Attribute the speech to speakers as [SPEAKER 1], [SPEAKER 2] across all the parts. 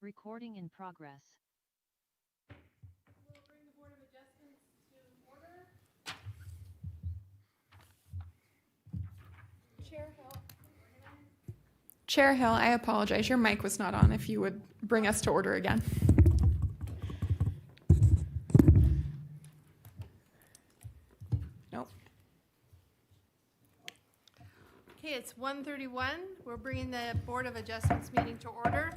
[SPEAKER 1] Recording in progress.
[SPEAKER 2] We'll bring the Board of Adjustments to order. Chair Hill.
[SPEAKER 3] Chair Hill, I apologize. Your mic was not on. If you would bring us to order again. Nope.
[SPEAKER 2] Okay, it's 1:31. We're bringing the Board of Adjustments meeting to order.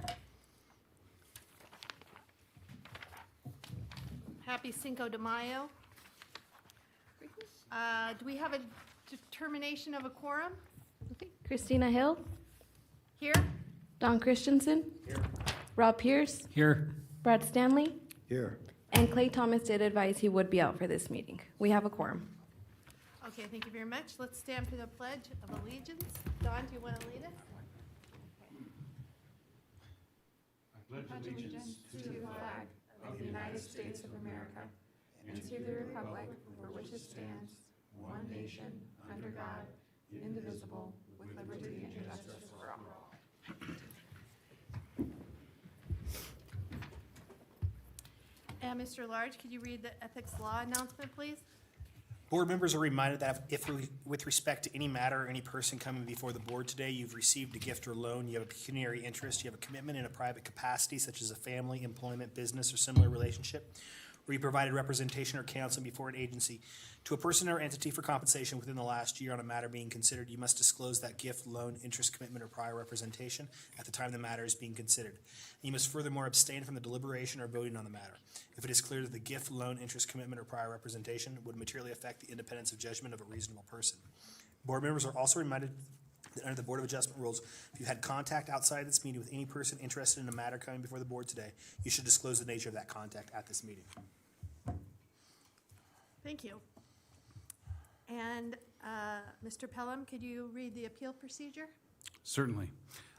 [SPEAKER 2] Happy Cinco de Mayo. Do we have a determination of a quorum?
[SPEAKER 4] Christina Hill,
[SPEAKER 2] Here?
[SPEAKER 4] Don Christensen, Rob Pierce,
[SPEAKER 5] Here.
[SPEAKER 4] Brad Stanley,
[SPEAKER 6] Here.
[SPEAKER 4] and Clay Thomas did advise he would be out for this meeting. We have a quorum.
[SPEAKER 2] Okay, thank you very much. Let's stand for the Pledge of Allegiance. Don, do you want to lead us?
[SPEAKER 3] Pledge allegiance to the flag of the United States of America and to the republic for which it stands, one nation, under God, indivisible, with liberty and justice for all.
[SPEAKER 2] And Mr. Large, could you read the ethics law announcement, please?
[SPEAKER 7] Board members are reminded that if with respect to any matter or any person coming before the board today, you've received a gift or loan, you have a pecuniary interest, you have a commitment in a private capacity such as a family, employment, business, or similar relationship, or you provided representation or counsel before an agency to a person or entity for compensation within the last year on a matter being considered, you must disclose that gift, loan, interest, commitment, or prior representation at the time the matter is being considered. And you must furthermore abstain from the deliberation or voting on the matter if it is clear that the gift, loan, interest, commitment, or prior representation would materially affect the independence of judgment of a reasonable person. Board members are also reminded that under the Board of Adjustment rules, if you had contact outside this meeting with any person interested in a matter coming before the board today, you should disclose the nature of that contact at this meeting.
[SPEAKER 2] Thank you. And Mr. Pelham, could you read the appeal procedure?
[SPEAKER 5] Certainly.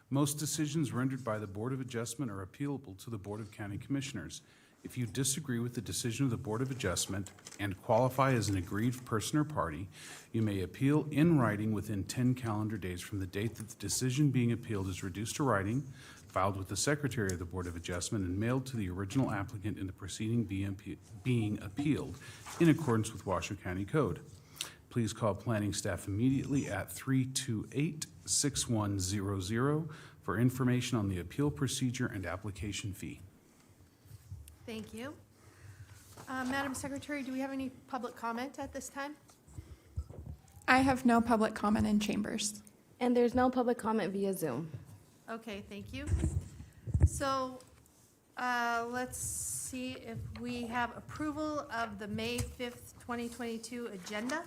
[SPEAKER 5] Most decisions rendered by the Board of Adjustment are appealable to the Board of County Commissioners. If you disagree with the decision of the Board of Adjustment and qualify as an aggrieved person or party, you may appeal in writing within 10 calendar days from the date that the decision being appealed is reduced to writing, filed with the Secretary of the Board of Adjustment, and mailed to the original applicant in the proceeding being appealed in accordance with Washoe County Code. Please call planning staff immediately at 328-6100 for information on the appeal procedure and application fee.
[SPEAKER 2] Thank you. Madam Secretary, do we have any public comment at this time?
[SPEAKER 3] I have no public comment in chambers.
[SPEAKER 4] And there's no public comment via Zoom.
[SPEAKER 2] Okay, thank you. So let's see if we have approval of the May 5th, 2022 agenda.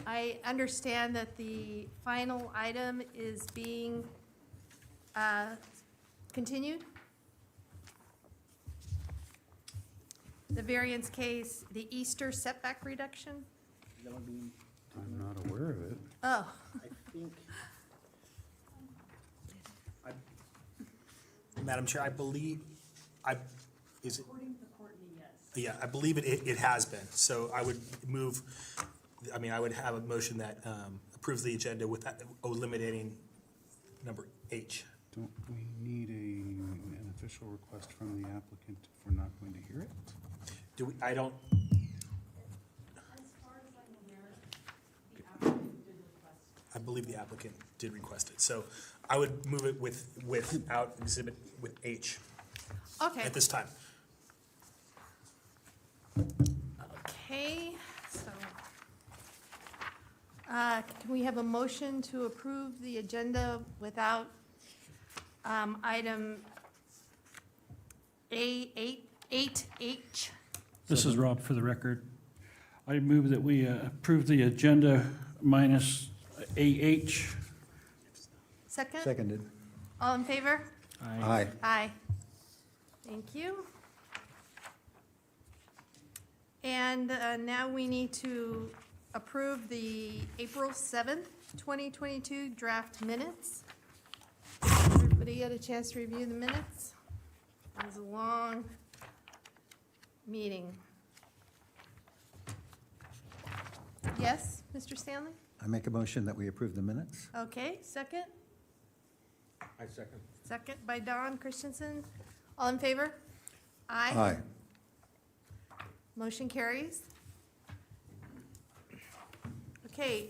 [SPEAKER 2] I understand that the final item is being continued. The variance case, the Easter setback reduction.
[SPEAKER 5] I'm not aware of it.
[SPEAKER 2] Oh,
[SPEAKER 7] Madam Chair, I believe, is it? According to Courtney, yes. Yeah, I believe it has been. So I would move, I would have a motion that approves the agenda with eliminating number H.
[SPEAKER 5] Don't we need an official request from the applicant if we're not going to hear it?
[SPEAKER 7] Do we, I don't, I believe the applicant did request it. So I would move it without exhibit with H
[SPEAKER 2] okay.
[SPEAKER 7] at this time.
[SPEAKER 2] Okay, so can we have a motion to approve the agenda without item A8H?
[SPEAKER 8] This is Rob for the record. I move that we approve the agenda minus AH.
[SPEAKER 2] Second?
[SPEAKER 6] Seconded.
[SPEAKER 2] All in favor?
[SPEAKER 6] Aye.
[SPEAKER 2] Aye. Thank you. And now we need to approve the April 7th, 2022 draft minutes. Everybody get a chance to review the minutes? It was a long meeting. Yes, Mr. Stanley?
[SPEAKER 6] I make a motion that we approve the minutes.
[SPEAKER 2] Okay, second?
[SPEAKER 6] I second.
[SPEAKER 2] Second by Don Christensen. All in favor?
[SPEAKER 1] Aye.
[SPEAKER 2] Motion carries. Okay,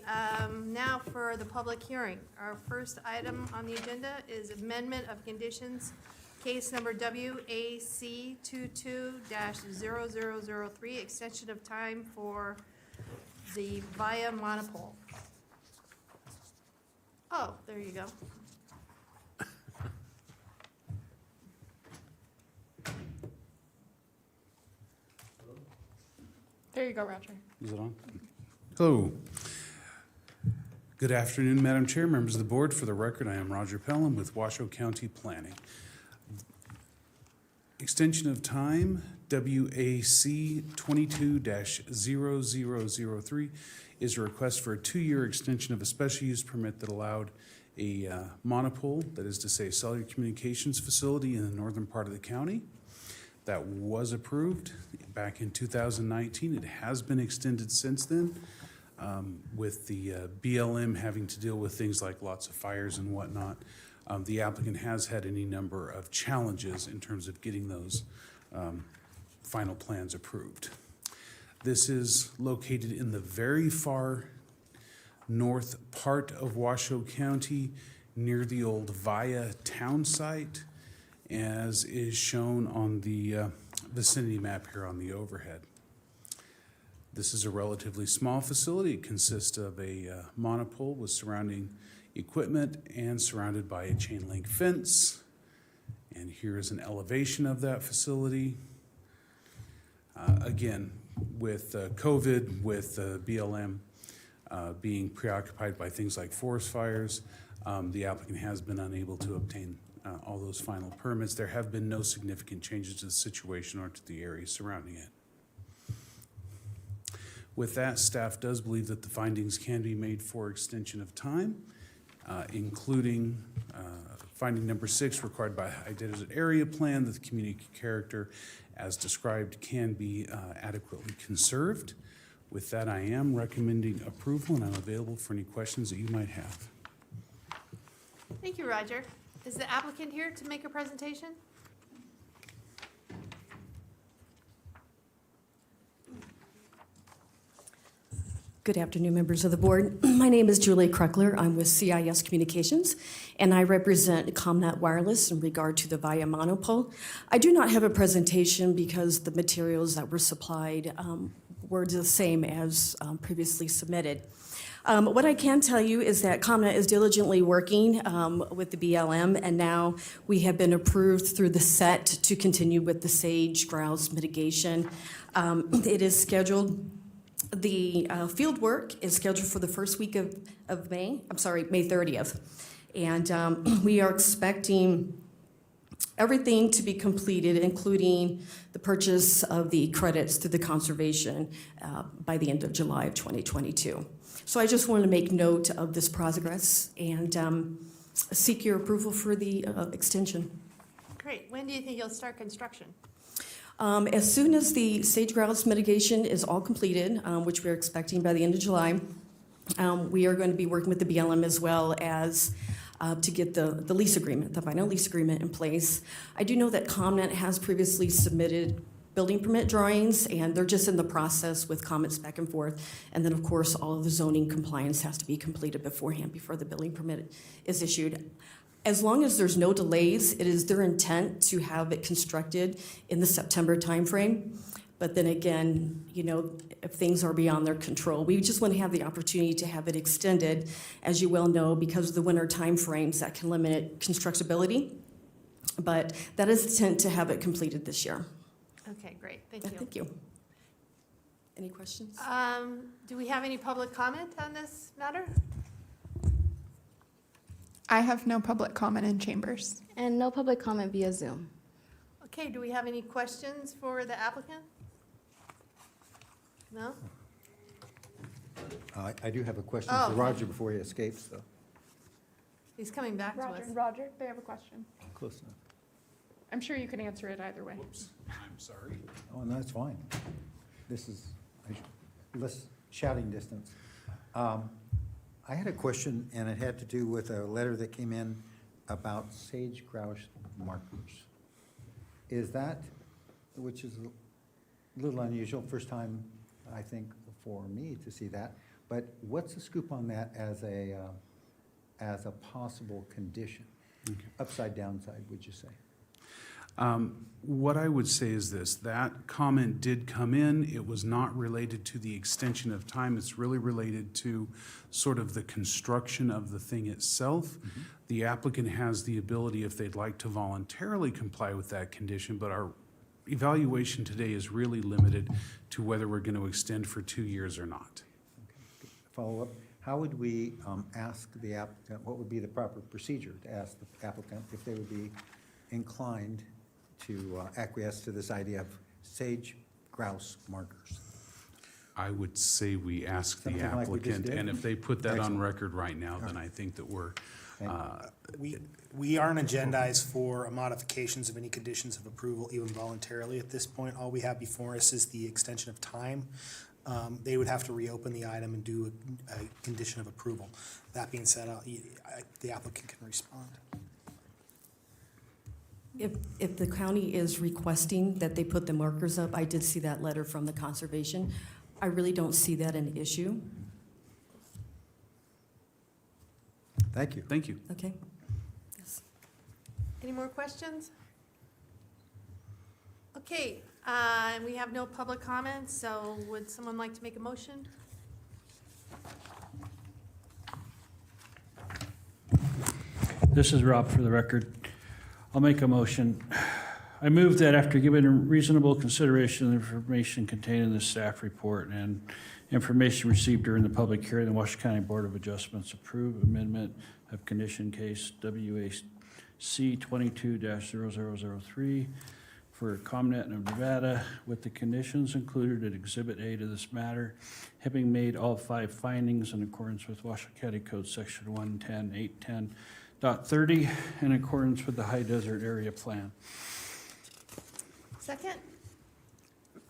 [SPEAKER 2] now for the public hearing. Our first item on the agenda is amendment of conditions, case number WAC 22-0003, extension of time for the Via Monopole. Oh, there you go.
[SPEAKER 3] There you go, Roger.
[SPEAKER 5] Is it on? Hello. Good afternoon, Madam Chair, members of the board. For the record, I am Roger Pelham with Washoe County Planning. Extension of time, WAC 22-0003, is a request for a 2-year extension of a special use permit that allowed a monopole, that is to say cellular communications facility in the northern part of the county. That was approved back in 2019. It has been extended since then, with the BLM having to deal with things like lots of fires and whatnot. The applicant has had any number of challenges in terms of getting those final plans approved. This is located in the very far north part of Washoe County, near the old Via town site, as is shown on the vicinity map here on the overhead. This is a relatively small facility. It consists of a monopole with surrounding equipment and surrounded by a chain link fence. And here is an elevation of that facility. Again, with COVID, with BLM being preoccupied by things like forest fires, the applicant has been unable to obtain all those final permits. There have been no significant changes to the situation or to the area surrounding it. With that, staff does believe that the findings can be made for extension of time, including finding number 6, required by identified area plan, that the community character as described can be adequately conserved. With that, I am recommending approval, and I'm available for any questions that you might have.
[SPEAKER 2] Thank you, Roger. Is the applicant here to make a presentation?
[SPEAKER 6] Good afternoon, members of the board. My name is Julie Kreckler. I'm with CIS Communications, and I represent ComNet Wireless in regard to the Via Monopole. I do not have a presentation because the materials that were supplied were the same as previously submitted. What I can tell you is that ComNet is diligently working with the BLM, and now we have been approved through the SET to continue with the sage grouse mitigation. It is scheduled. The field work is scheduled for the first week of May. May 30th. And we are expecting everything to be completed, including the purchase of the credits through the conservation by the end of July of 2022. So I just wanted to make note of this progress and seek your approval for the extension.
[SPEAKER 2] Great. When do you think you'll start construction?
[SPEAKER 6] As soon as the sage grouse mitigation is all completed, which we're expecting by the end of July, we are going to be working with the BLM as well as to get the lease agreement, the final lease agreement in place. I do know that ComNet has previously submitted building permit drawings, and they're just in the process with comments back and forth. And then, of course, all of the zoning compliance has to be completed beforehand before the building permit is issued. As long as there's no delays, it is their intent to have it constructed in the September timeframe. But then again, you know, if things are beyond their control, we just want to have the opportunity to have it extended. As you well know, because of the winter timeframes, that can limit constructability. But that is the intent to have it completed this year.
[SPEAKER 2] Okay, great. Thank you.
[SPEAKER 6] Thank you. Any questions?
[SPEAKER 2] Do we have any public comment on this matter?
[SPEAKER 3] I have no public comment in chambers.
[SPEAKER 4] And no public comment via Zoom.
[SPEAKER 2] Okay, do we have any questions for the applicant? No?
[SPEAKER 1] I do have a question
[SPEAKER 2] Oh.
[SPEAKER 1] for Roger before he escapes, though.
[SPEAKER 2] He's coming back to us.
[SPEAKER 3] Roger, they have a question.
[SPEAKER 1] Close enough.
[SPEAKER 3] I'm sure you can answer it either way.
[SPEAKER 5] Whoops, I'm sorry.
[SPEAKER 1] Oh, no, that's fine. This is less shouting distance. I had a question, and it had to do with a letter that came in about sage grouse markers. Is that, which is a little unusual, first time, I think, for me to see that, but what's the scoop on that as a possible condition?
[SPEAKER 5] Okay.
[SPEAKER 1] Upside, downside, would you say?
[SPEAKER 5] What I would say is this, that comment did come in. It was not related to the extension of time. It's really related to sort of the construction of the thing itself. The applicant has the ability, if they'd like to voluntarily comply with that condition, but our evaluation today is really limited to whether we're going to extend for 2 years or not.
[SPEAKER 1] Follow up, how would we ask the applicant, what would be the proper procedure to ask the applicant if they would be inclined to acquiesce to this idea of sage grouse markers?
[SPEAKER 5] I would say we ask the
[SPEAKER 1] Something like we just
[SPEAKER 5] applicant,
[SPEAKER 1] did?
[SPEAKER 5] and if they put that on
[SPEAKER 1] Excellent.
[SPEAKER 5] record right now, then I think that we're,
[SPEAKER 7] We aren't agendized for modifications of any conditions of approval, even voluntarily at this point. All we have before us is the extension of time. They would have to reopen the item and do a condition of approval. That being said, the applicant can respond.
[SPEAKER 6] If the county is requesting that they put the markers up, I did see that letter from the conservation. I really don't see that an issue.
[SPEAKER 1] Thank you.
[SPEAKER 5] thank you.
[SPEAKER 6] Okay? Yes.
[SPEAKER 2] Any more questions? Okay, we have no public comments, so would someone like to make a motion?
[SPEAKER 8] This is Rob for the record. I'll make a motion. I move that after giving reasonable consideration to the information contained in the staff report and information received during the public hearing, the Washoe County Board of Adjustments approve amendment of condition case WAC 22-0003 for ComNet of Nevada with the conditions included in Exhibit A to this matter, having made all 5 findings in accordance with Washoe County Code Section 110.810.30 in accordance with the High Desert Area Plan.
[SPEAKER 2] Second?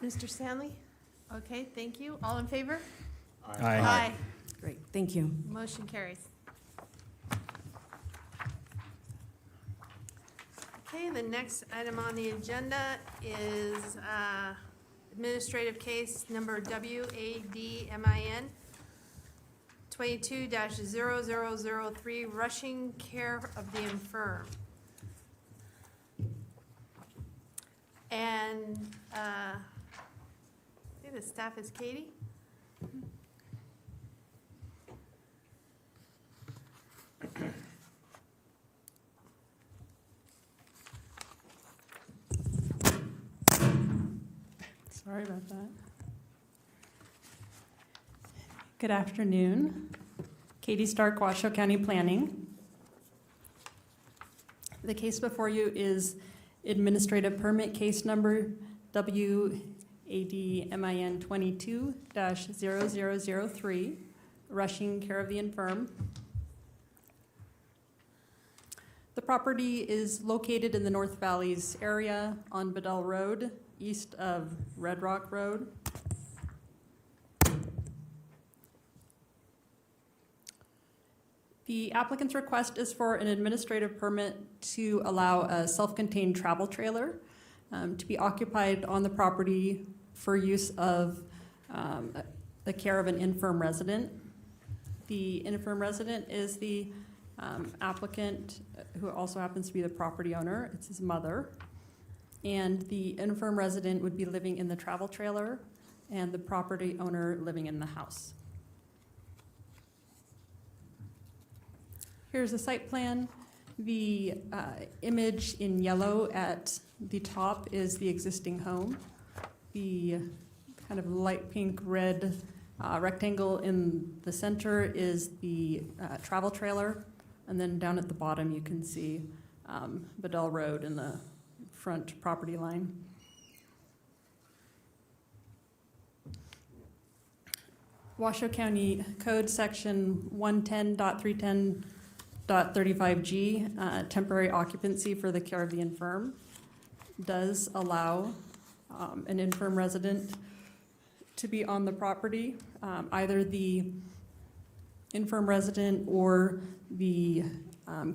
[SPEAKER 2] Mr. Stanley? Okay, thank you. All in favor?
[SPEAKER 8] Aye.
[SPEAKER 6] Great, thank you.
[SPEAKER 2] Motion carries. Okay, the next item on the agenda is administrative case number WADMIN 22-0003, rushing care of the infirm. And I think the staff is Katie.
[SPEAKER 3] Sorry about that. Good afternoon. Katie Stark, Washoe County Planning. The case before you is administrative permit case number WADMIN 22-0003, rushing care of the infirm. The property is located in the North Valleys area on Bedell Road, east of Red Rock Road. The applicant's request is for an administrative permit to allow a self-contained travel trailer to be occupied on the property for use of the care of an infirm resident. The infirm resident is the applicant, who also happens to be the property owner. It's his mother. And the infirm resident would be living in the travel trailer and the property owner living in the house. Here's a site plan. The image in yellow at the top is the existing home. The kind of light pink red rectangle in the center is the travel trailer. And then down at the bottom, you can see Bedell Road in the front property line. Washoe County Code Section 110.310.35G, temporary occupancy for the care of the infirm, does allow an infirm resident to be on the property. Either the infirm resident or the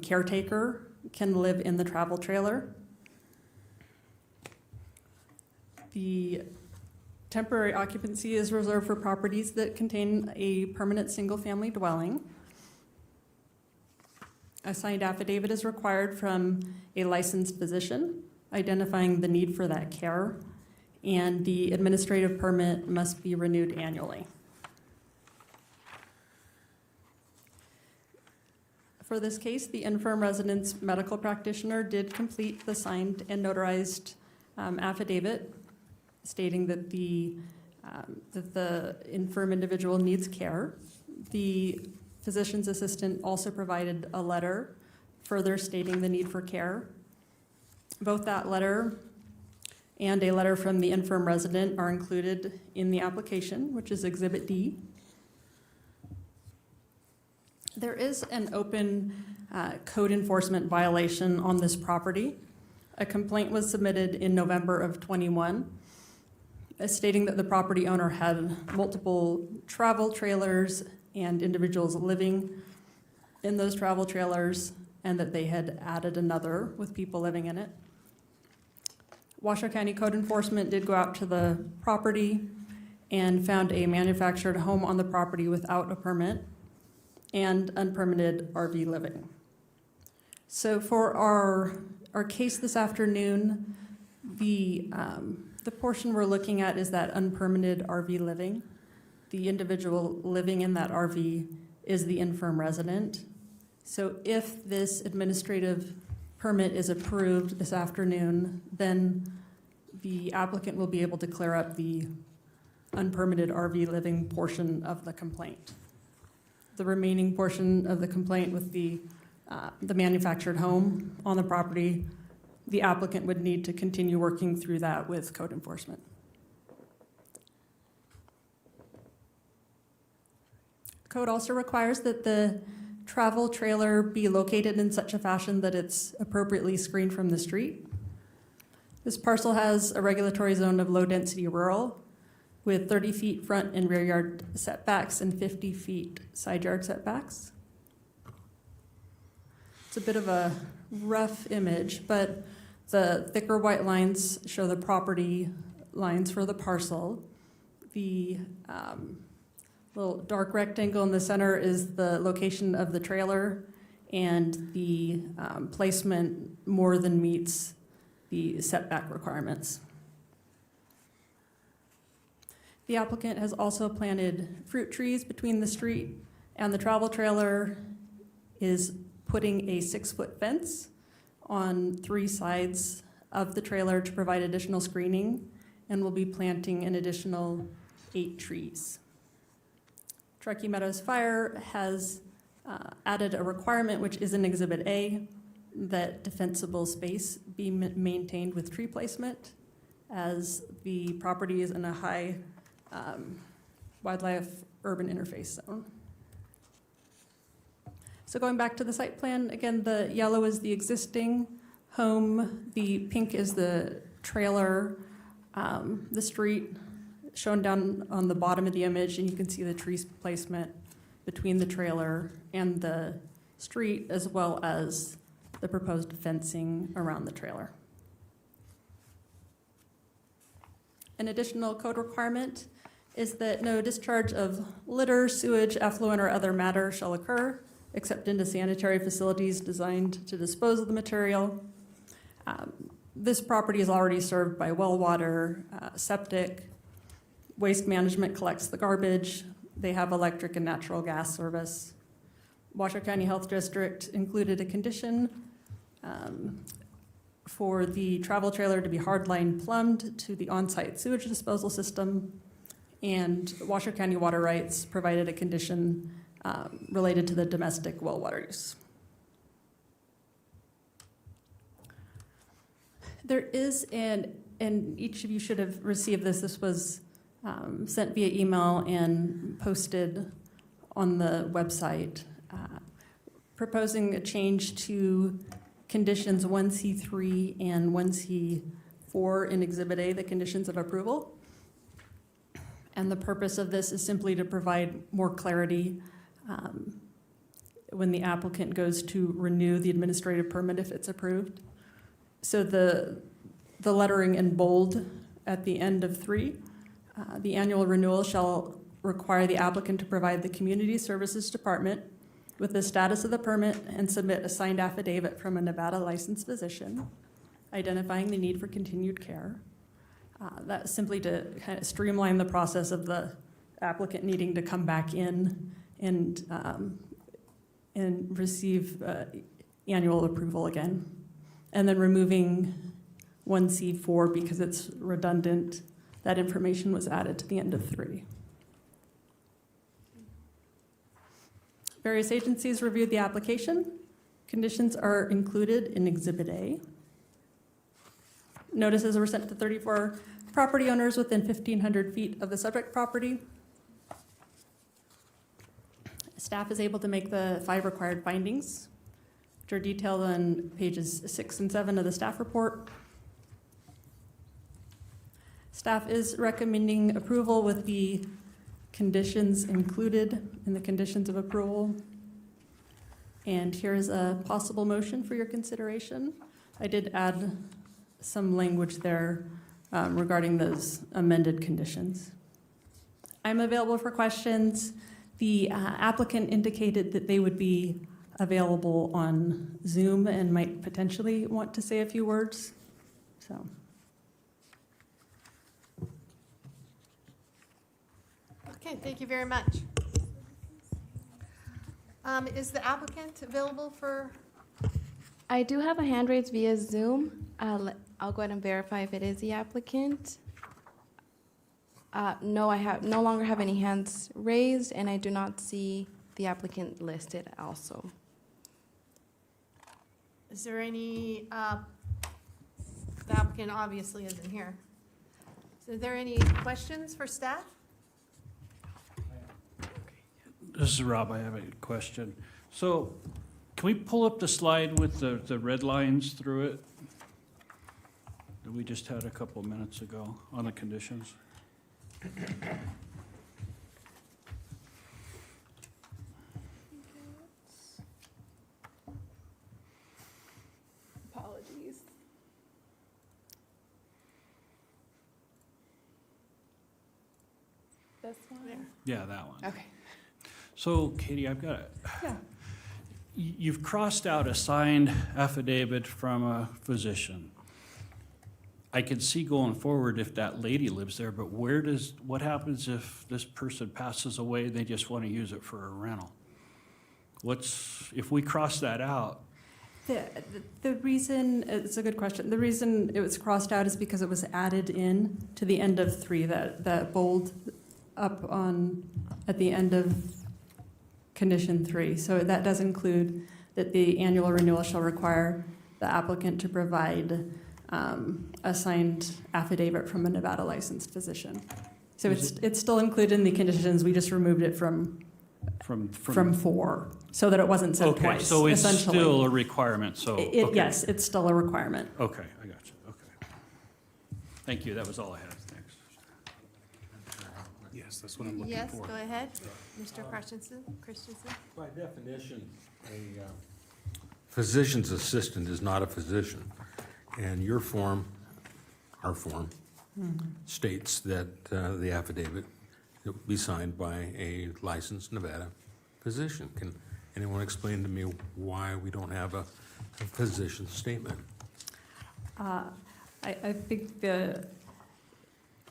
[SPEAKER 3] caretaker
[SPEAKER 9] can live in the travel trailer. The temporary occupancy is reserved for properties that contain a permanent single-family dwelling. A signed affidavit is required from a licensed physician identifying the need for that care, and the administrative permit must be renewed annually. For this case, the infirm resident's medical practitioner did complete the signed and notarized affidavit stating that the infirm individual needs care. The physician's assistant also provided a letter further stating the need for care. Both that letter and a letter from the infirm resident are included in the application, which is Exhibit D. There is an open code enforcement violation on this property. A complaint was submitted in November of '21, stating that the property owner had multiple travel trailers and individuals living in those travel trailers, and that they had added another with people living in it. Washoe County Code Enforcement did go out to the property and found a manufactured home on the property without a permit and unpermitted RV living. So for our case this afternoon, the portion we're looking at is that unpermitted RV living. The individual living in that RV is the infirm resident. So if this administrative permit is approved this afternoon, then the applicant will be able to clear up the unpermitted RV living portion of the complaint. The remaining portion of the complaint with the manufactured home on the property, the applicant would need to continue working through that with code enforcement. Code also requires that the travel trailer be located in such a fashion that it's appropriately screened from the street. This parcel has a regulatory zone of low-density rural with 30 feet front and rear yard setbacks and 50 feet side yard setbacks. It's a bit of a rough image, but the thicker white lines show the property lines for the parcel. The little dark rectangle in the center is the location of the trailer, and the placement more than meets the setback requirements. The applicant has also planted fruit trees between the street, and the travel trailer is putting a 6-foot fence on 3 sides of the trailer to provide additional screening, and will be planting an additional 8 trees. Truckee Meadows Fire has added a requirement, which is in Exhibit A, that defensible space be maintained with tree placement, as the property is in a high wildlife urban interface zone. So going back to the site plan, again, the yellow is the existing home, the pink is the trailer, the street shown down on the bottom of the image, and you can see the tree placement between the trailer and the street, as well as the proposed fencing around the trailer. An additional code requirement is that no discharge of litter, sewage, effluent, or other matter shall occur except into sanitary facilities designed to dispose of the material. This property is already served by well water, septic. Waste management collects the garbage. They have electric and natural gas service. Washoe County Health District included a condition for the travel trailer to be hardline plumbed to the on-site sewage disposal system, and Washoe County Water Rights provided a condition related to the domestic well water use. There is and each of you should have received this. This was sent via email and posted on the website, proposing a change to conditions 1C3 and 1C4 in Exhibit A, the conditions of approval. And the purpose of this is simply to provide more clarity when the applicant goes to renew the administrative permit if it's approved. So the lettering in bold at the end of 3, the annual renewal shall require the applicant to provide the Community Services Department with the status of the permit and submit a signed affidavit from a Nevada licensed physician identifying the need for continued care. That's simply to kind of streamline the process of the applicant needing to come back in and receive annual approval again. And then removing 1C4 because it's redundant. That information was added to the end of 3. Various agencies reviewed the application. Conditions are included in Exhibit A. Notices were sent to 34 property owners within 1,500 feet of the subject property. Staff is able to make the 5 required findings, which are detailed on pages 6 and 7 of the staff report. Staff is recommending approval with the conditions included in the conditions of approval. And here's a possible motion for your consideration. I did add some language there regarding those amended conditions. I'm available for questions. The applicant indicated that they would be available on Zoom and might potentially want to say a few words. So.
[SPEAKER 2] Okay, thank you very much. Is the applicant available for?
[SPEAKER 4] I do have a hand raised via Zoom. I'll go ahead and verify if it is the applicant. No, I no longer have any hands raised, and I do not see the applicant listed also.
[SPEAKER 2] Is there any, the applicant obviously isn't here. So are there any questions for staff?
[SPEAKER 8] This is Rob, I have a question. So, can we pull up the slide with the red lines through it? That we just had a couple minutes ago on the conditions?
[SPEAKER 3] Apologies. This one?
[SPEAKER 8] Yeah, that one.
[SPEAKER 3] Okay.
[SPEAKER 8] So, Katie, I've got it.
[SPEAKER 9] Yeah.
[SPEAKER 8] You've crossed out a signed affidavit from a physician. I can see going forward if that lady lives there, but what happens if this person passes away and they just want to use it for a rental? If we cross that out?
[SPEAKER 9] The reason, it's a good question. The reason it was crossed out is because it was added in to the end of 3, that bold up on, at the end of condition 3. So that does include that the annual renewal shall require the applicant to provide a signed affidavit from a Nevada licensed physician. So it's still included in the conditions, we just removed it from 4, so that it wasn't said
[SPEAKER 8] Okay,
[SPEAKER 9] twice,
[SPEAKER 8] so it's
[SPEAKER 9] essentially.
[SPEAKER 8] still a requirement, so, okay.
[SPEAKER 9] Yes, it's still a requirement.
[SPEAKER 8] Okay, I got you, okay. Thank you, that was all I had, thanks.
[SPEAKER 5] Yes, that's what I'm looking
[SPEAKER 2] Yes,
[SPEAKER 5] for.
[SPEAKER 2] go ahead, Mr. Christensen.
[SPEAKER 10] By definition, a physician's assistant is not a physician. And your form, our form, states that the affidavit will be signed by a licensed Nevada physician. Can anyone explain to me why we don't have a physician's statement?
[SPEAKER 9] I think the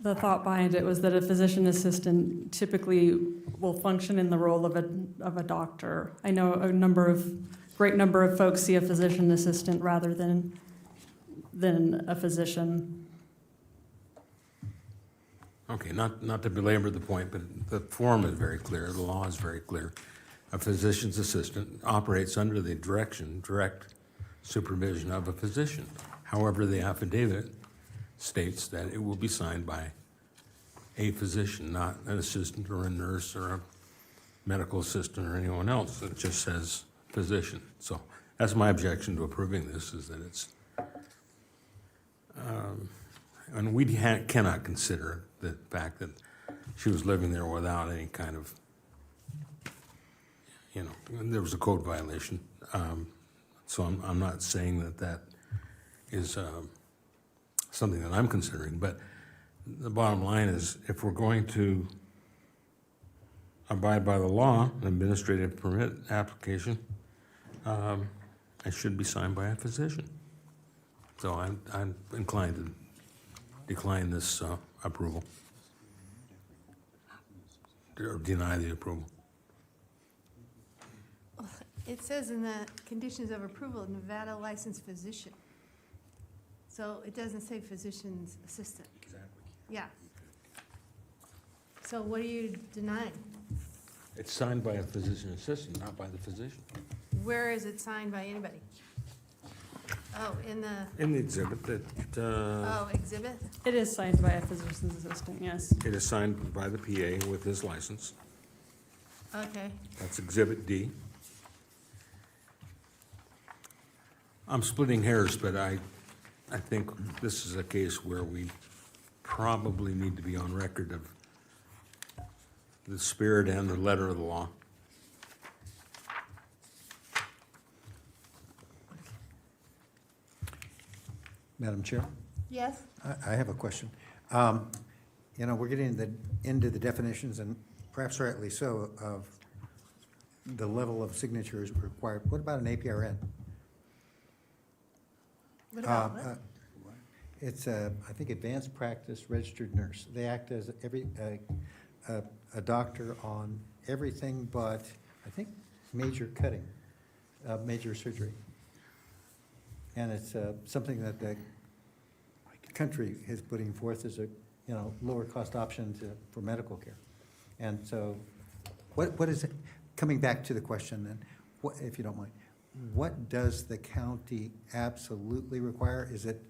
[SPEAKER 9] thought behind it was that a physician assistant typically will function in the role of a doctor. I know great number of folks see a physician assistant rather than a physician.
[SPEAKER 10] Okay, not to belabor the point, but the form is very clear, the law is very clear. A physician's assistant operates under the direct supervision of a physician. However, the affidavit states that it will be signed by a physician, not an assistant or a nurse or a medical assistant or anyone else. It just says physician. So that's my objection to approving this, is that it's, and we cannot consider the fact that she was living there without any kind of you know, there was a code violation. So I'm not saying that that is something that I'm considering, but the bottom line is, if we're going to abide by the law, an administrative permit application, it should be signed by a physician. So I'm inclined to decline this approval, or deny the approval.
[SPEAKER 2] It says in the conditions of approval, Nevada licensed physician. So it doesn't say physician's assistant.
[SPEAKER 10] Exactly.
[SPEAKER 2] Yeah. So what are you denying?
[SPEAKER 10] It's signed by a physician assistant, not by the physician.
[SPEAKER 2] Where is it signed by anybody? Oh, in the,
[SPEAKER 10] In the exhibit that,
[SPEAKER 2] exhibit?
[SPEAKER 9] It is signed by a physician's assistant, yes.
[SPEAKER 10] it is signed by the PA with his license.
[SPEAKER 2] Okay.
[SPEAKER 10] That's Exhibit D. I'm splitting hairs, but I think this is a case where we probably need to be on record of the spirit and the letter of the law.
[SPEAKER 1] Madam Chair,
[SPEAKER 2] Yes?
[SPEAKER 1] I have a question. You know, we're getting into the definitions, and perhaps rightly so, of the level of signatures required. What about an APRN?
[SPEAKER 2] What about what?
[SPEAKER 1] It's I think, advanced practice registered nurse. They act as a doctor on everything but, I think, major cutting, major surgery. And it's something that the country is putting forth as a, you know, lower cost option for medical care. And so, what is it, coming back to the question then, what, if you don't mind, what does the county absolutely require? Is it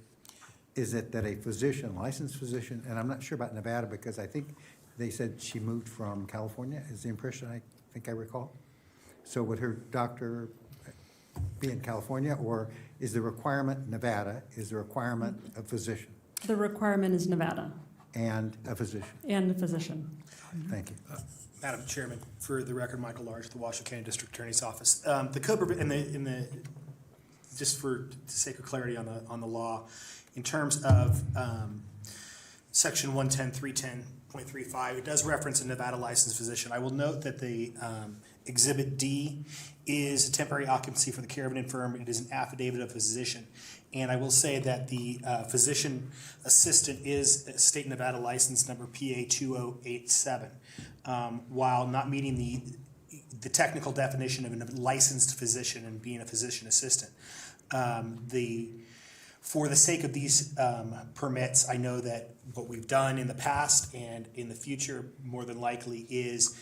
[SPEAKER 1] that a physician, licensed physician, and I'm not sure about Nevada because I think they said she moved from California, is the impression I think I recall? So would her doctor be in California, or is the requirement Nevada, is the requirement a physician
[SPEAKER 9] The requirement is Nevada
[SPEAKER 1] and a physician?
[SPEAKER 9] and the physician.
[SPEAKER 1] Thank you.
[SPEAKER 7] Madam Chairman, for the record, Michael Large, the Washoe County District Attorney's Office. The code, just for sake of clarity on the law, in terms of section 110.310.35, it does reference a Nevada licensed physician. I will note that the Exhibit D is a temporary occupancy for the care of an infirm. It is an affidavit of physician. And I will say that the physician assistant is a state Nevada license number PA 2087. While not meeting the technical definition of a licensed physician and being a physician assistant, for the sake of these permits, I know that what we've done in the past and in the future, more than likely, is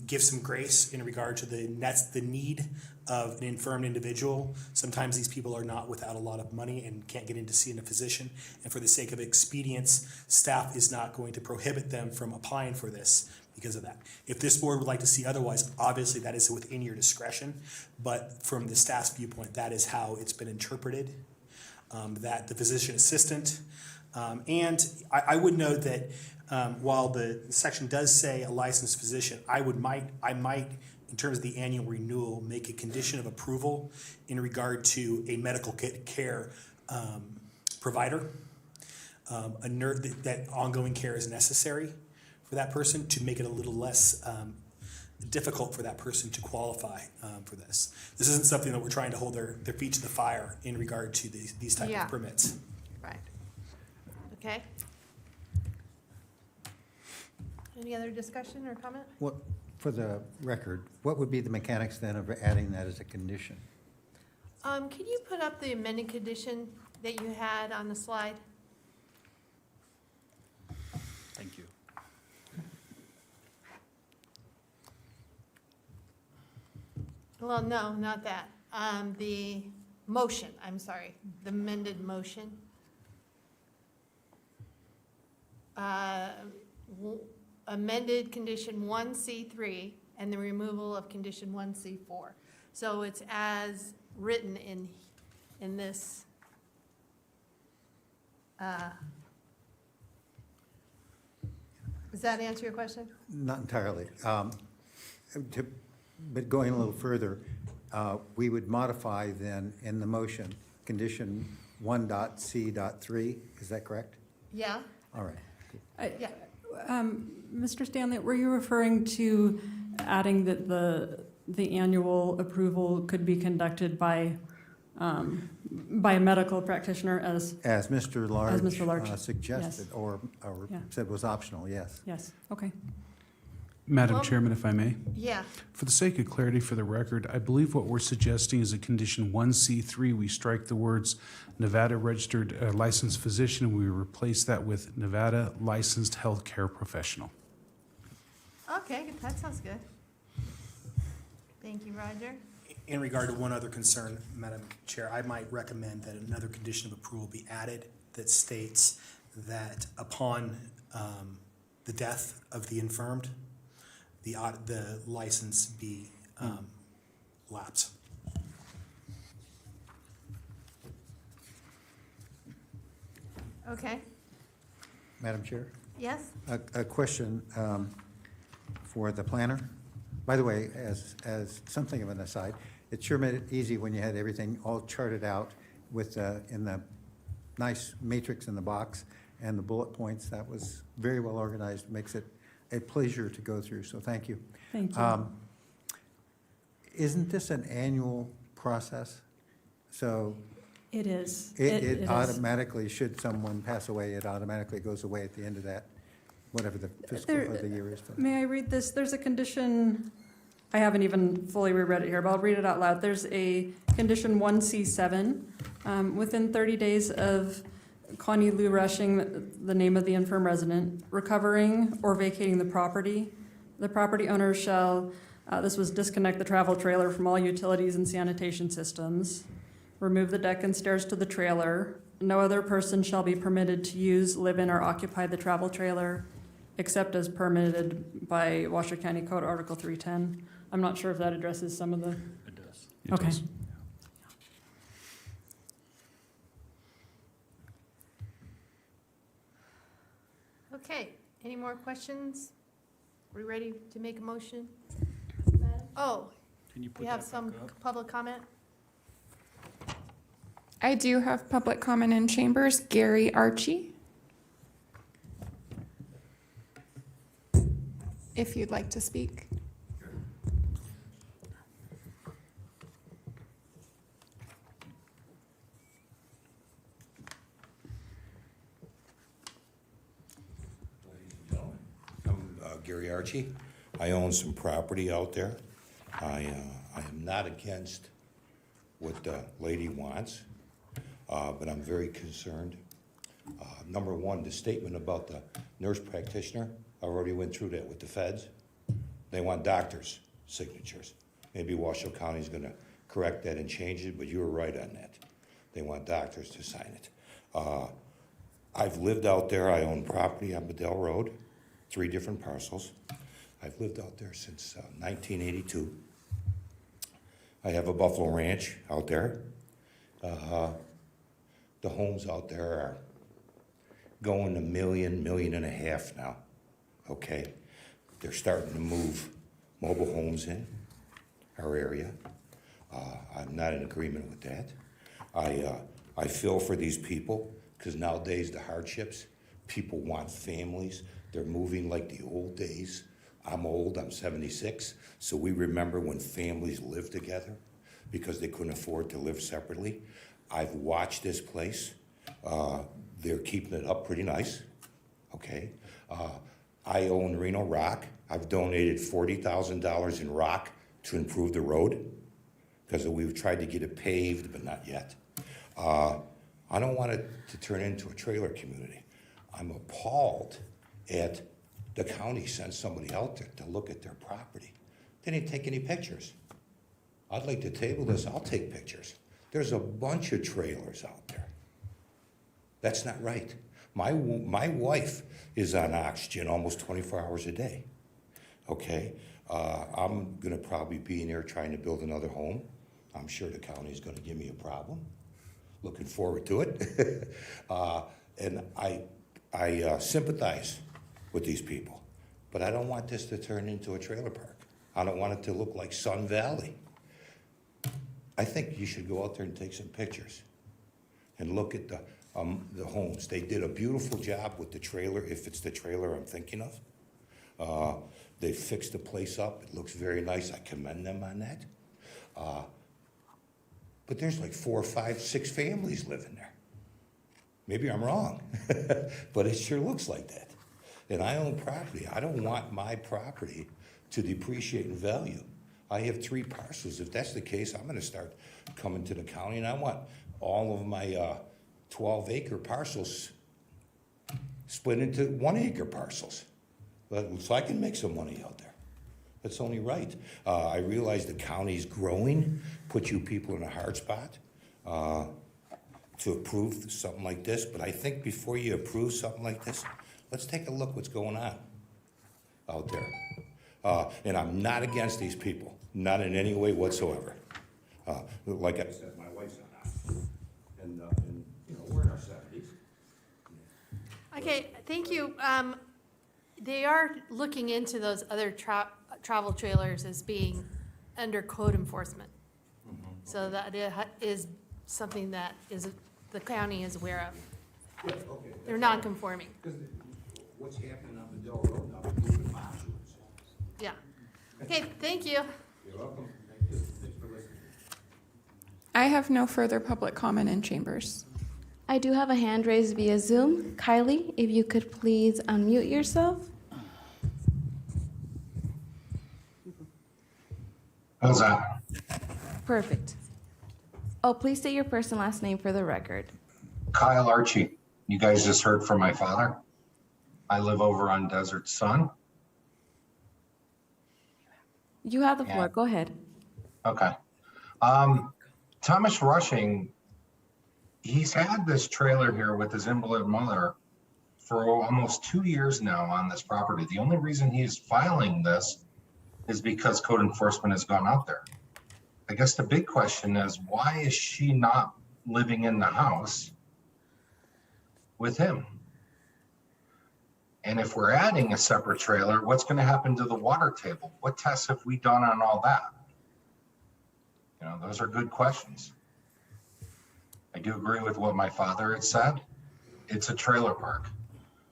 [SPEAKER 7] give some grace in regard to the need of an infirmed individual. Sometimes these people are not without a lot of money and can't get in to see a physician. And for the sake of expedience, staff is not going to prohibit them from applying for this because of that. If this board would like to see otherwise, obviously that is within your discretion. But from the staff's viewpoint, that is how it's been interpreted. That the physician assistant, and I would note that while the section does say a licensed physician, I might, in terms of the annual renewal, make a condition of approval in regard to a medical care provider, a nurse, that ongoing care is necessary for that person, to make it a little less difficult for that person to qualify for this. This isn't something that we're trying to hold their feet to the fire in regard to these type
[SPEAKER 2] Yeah.
[SPEAKER 7] of permits.
[SPEAKER 2] Right. Okay. Any other discussion or comment?
[SPEAKER 1] What, for the record, what would be the mechanics then of adding that as a condition?
[SPEAKER 2] Can you put up the amended condition that you had on the slide?
[SPEAKER 5] Thank you.
[SPEAKER 2] Well, no, not that. The motion, I'm sorry, the amended motion. Amended condition 1C3 and the removal of condition 1C4. So it's as written in this. Does that answer your question?
[SPEAKER 1] Not entirely. But going a little further, we would modify then in the motion, condition 1.c.3, is that correct?
[SPEAKER 2] Yeah,
[SPEAKER 1] All right.
[SPEAKER 2] yeah.
[SPEAKER 9] Mr. Stanley, were you referring to adding that the annual approval could be conducted by a medical practitioner as,
[SPEAKER 1] As Mr. Large
[SPEAKER 9] Mr. Large,
[SPEAKER 1] suggested,
[SPEAKER 9] yes.
[SPEAKER 1] or
[SPEAKER 9] Yeah.
[SPEAKER 1] said was optional, yes.
[SPEAKER 9] yes, okay.
[SPEAKER 5] Madam
[SPEAKER 2] Well-
[SPEAKER 5] Chairman, if I may,
[SPEAKER 2] Yeah,
[SPEAKER 5] for the sake of clarity for the record, I believe what we're suggesting is a condition 1C3, we strike the words Nevada registered licensed physician, and we replace that with Nevada licensed healthcare professional.
[SPEAKER 2] okay, that sounds good. Thank you, Roger.
[SPEAKER 7] In regard to one other concern, Madam Chair, I might recommend that another condition of approval be added that states that upon the death of the infirmed, the license be lapsed.
[SPEAKER 2] Okay,
[SPEAKER 1] Madam Chair?
[SPEAKER 2] yes?
[SPEAKER 1] A question for the planner. By the way, as something of an aside, it sure made it easy when you had everything all charted out with, in the nice matrix in the box and the bullet points. That was very well organized, makes it a pleasure to go through, so thank you.
[SPEAKER 9] Thank you.
[SPEAKER 1] Isn't this an annual process? So
[SPEAKER 9] It is.
[SPEAKER 1] it
[SPEAKER 9] is.
[SPEAKER 1] automatically, should someone pass away, it automatically goes away at the end of that, whatever the fiscal of the year is.
[SPEAKER 9] May I read this? There's a condition, I haven't even fully reread it here, but I'll read it out loud. There's a condition 1C7. Within 30 days of Connie Lou Rushing, the name of the infirm resident, recovering or vacating the property owner shall, this was disconnect the travel trailer from all utilities and sanitation systems, remove the deck and stairs to the trailer. No other person shall be permitted to use, live in, or occupy the travel trailer except as permitted by Washoe County Code Article 310. I'm not sure if that addresses some of the.
[SPEAKER 8] It does.
[SPEAKER 5] It
[SPEAKER 9] Okay.
[SPEAKER 5] does.
[SPEAKER 2] Okay, any more questions? We ready to make a motion? Oh,
[SPEAKER 8] Can you put
[SPEAKER 2] we have
[SPEAKER 8] that
[SPEAKER 2] some
[SPEAKER 8] back up?
[SPEAKER 2] public comment?
[SPEAKER 3] I do have public comment in chambers. Gary Archie. If you'd like to speak.
[SPEAKER 11] I'm Gary Archie. I own some property out there. I am not against what the lady wants, but I'm very concerned. Number one, the statement about the nurse practitioner, I already went through that with the feds. They want doctors' signatures. Maybe Washoe County's gonna correct that and change it, but you were right on that. They want doctors to sign it. I've lived out there, I own property on Bedell Road, 3 different parcels. I've lived out there since 1982. I have a buffalo ranch out there. The homes out there are going $1 million, $1.5 million now, okay? They're starting to move mobile homes in our area. I'm not in agreement with that. I feel for these people, because nowadays the hardships, people want families. They're moving like the old days. I'm old, I'm 76, so we remember when families lived together because they couldn't afford to live separately. I've watched this place. They're keeping it up pretty nice, okay? I own Reno Rock. I've donated $40,000 in rock to improve the road because we've tried to get it paved, but not yet. I don't want it to turn into a trailer community. I'm appalled at the county sent somebody out there to look at their property. They didn't take any pictures. I'd like to table this, I'll take pictures. There's a bunch of trailers out there. That's not right. My wife is on oxygen almost 24 hours a day, okay? I'm gonna probably be in there trying to build another home. I'm sure the county's gonna give me a problem. Looking forward to it. And I sympathize with these people, but I don't want this to turn into a trailer park. I don't want it to look like Sun Valley. I think you should go out there and take some pictures and look at the homes. They did a beautiful job with the trailer, if it's the trailer I'm thinking of. They fixed the place up. It looks very nice. I commend them on that. But there's like 4, 5, 6 families living there. Maybe I'm wrong, but it sure looks like that. And I own property. I don't want my property to depreciate in value. I have 3 parcels. If that's the case, I'm gonna start coming to the county, and I want all of my 12-acre parcels split into 1-acre parcels. So I can make some money out there. That's only right. I realize the county's growing, put you people in a hard spot to approve something like this, but I think before you approve something like this, let's take a look what's going on out there. And I'm not against these people, not in any way whatsoever. Like I said, my wife's not, and you know, we're in our 70s.
[SPEAKER 2] Okay, thank you. They are looking into those other travel trailers as being under code enforcement. So that is something that the county is aware of.
[SPEAKER 11] Yeah, okay.
[SPEAKER 2] They're non-conforming.
[SPEAKER 11] Because what's happening on the Del Road now, they're moving modules.
[SPEAKER 2] Yeah. Okay, thank you.
[SPEAKER 11] You're welcome. Thank you. Thanks for listening.
[SPEAKER 3] I have no further public comment in chambers.
[SPEAKER 4] I do have a hand raised via Zoom. Kylie, if you could please unmute yourself.
[SPEAKER 12] How's that?
[SPEAKER 4] Perfect. Oh, please state your first and last name for the record.
[SPEAKER 12] Kyle Archie. You guys just heard from my father. I live over on Desert Sun.
[SPEAKER 4] You have the floor.
[SPEAKER 12] Yeah.
[SPEAKER 4] Go ahead.
[SPEAKER 12] Okay. Thomas Rushing, he's had this trailer here with his invalid mother for almost 2 years now on this property. The only reason he's filing this is because code enforcement has gone out there. I guess the big question is, why is she not living in the house with him? And if we're adding a separate trailer, what's going to happen to the water table? What tests have we done on all that? You know, those are good questions. I do agree with what my father had said. It's a trailer park.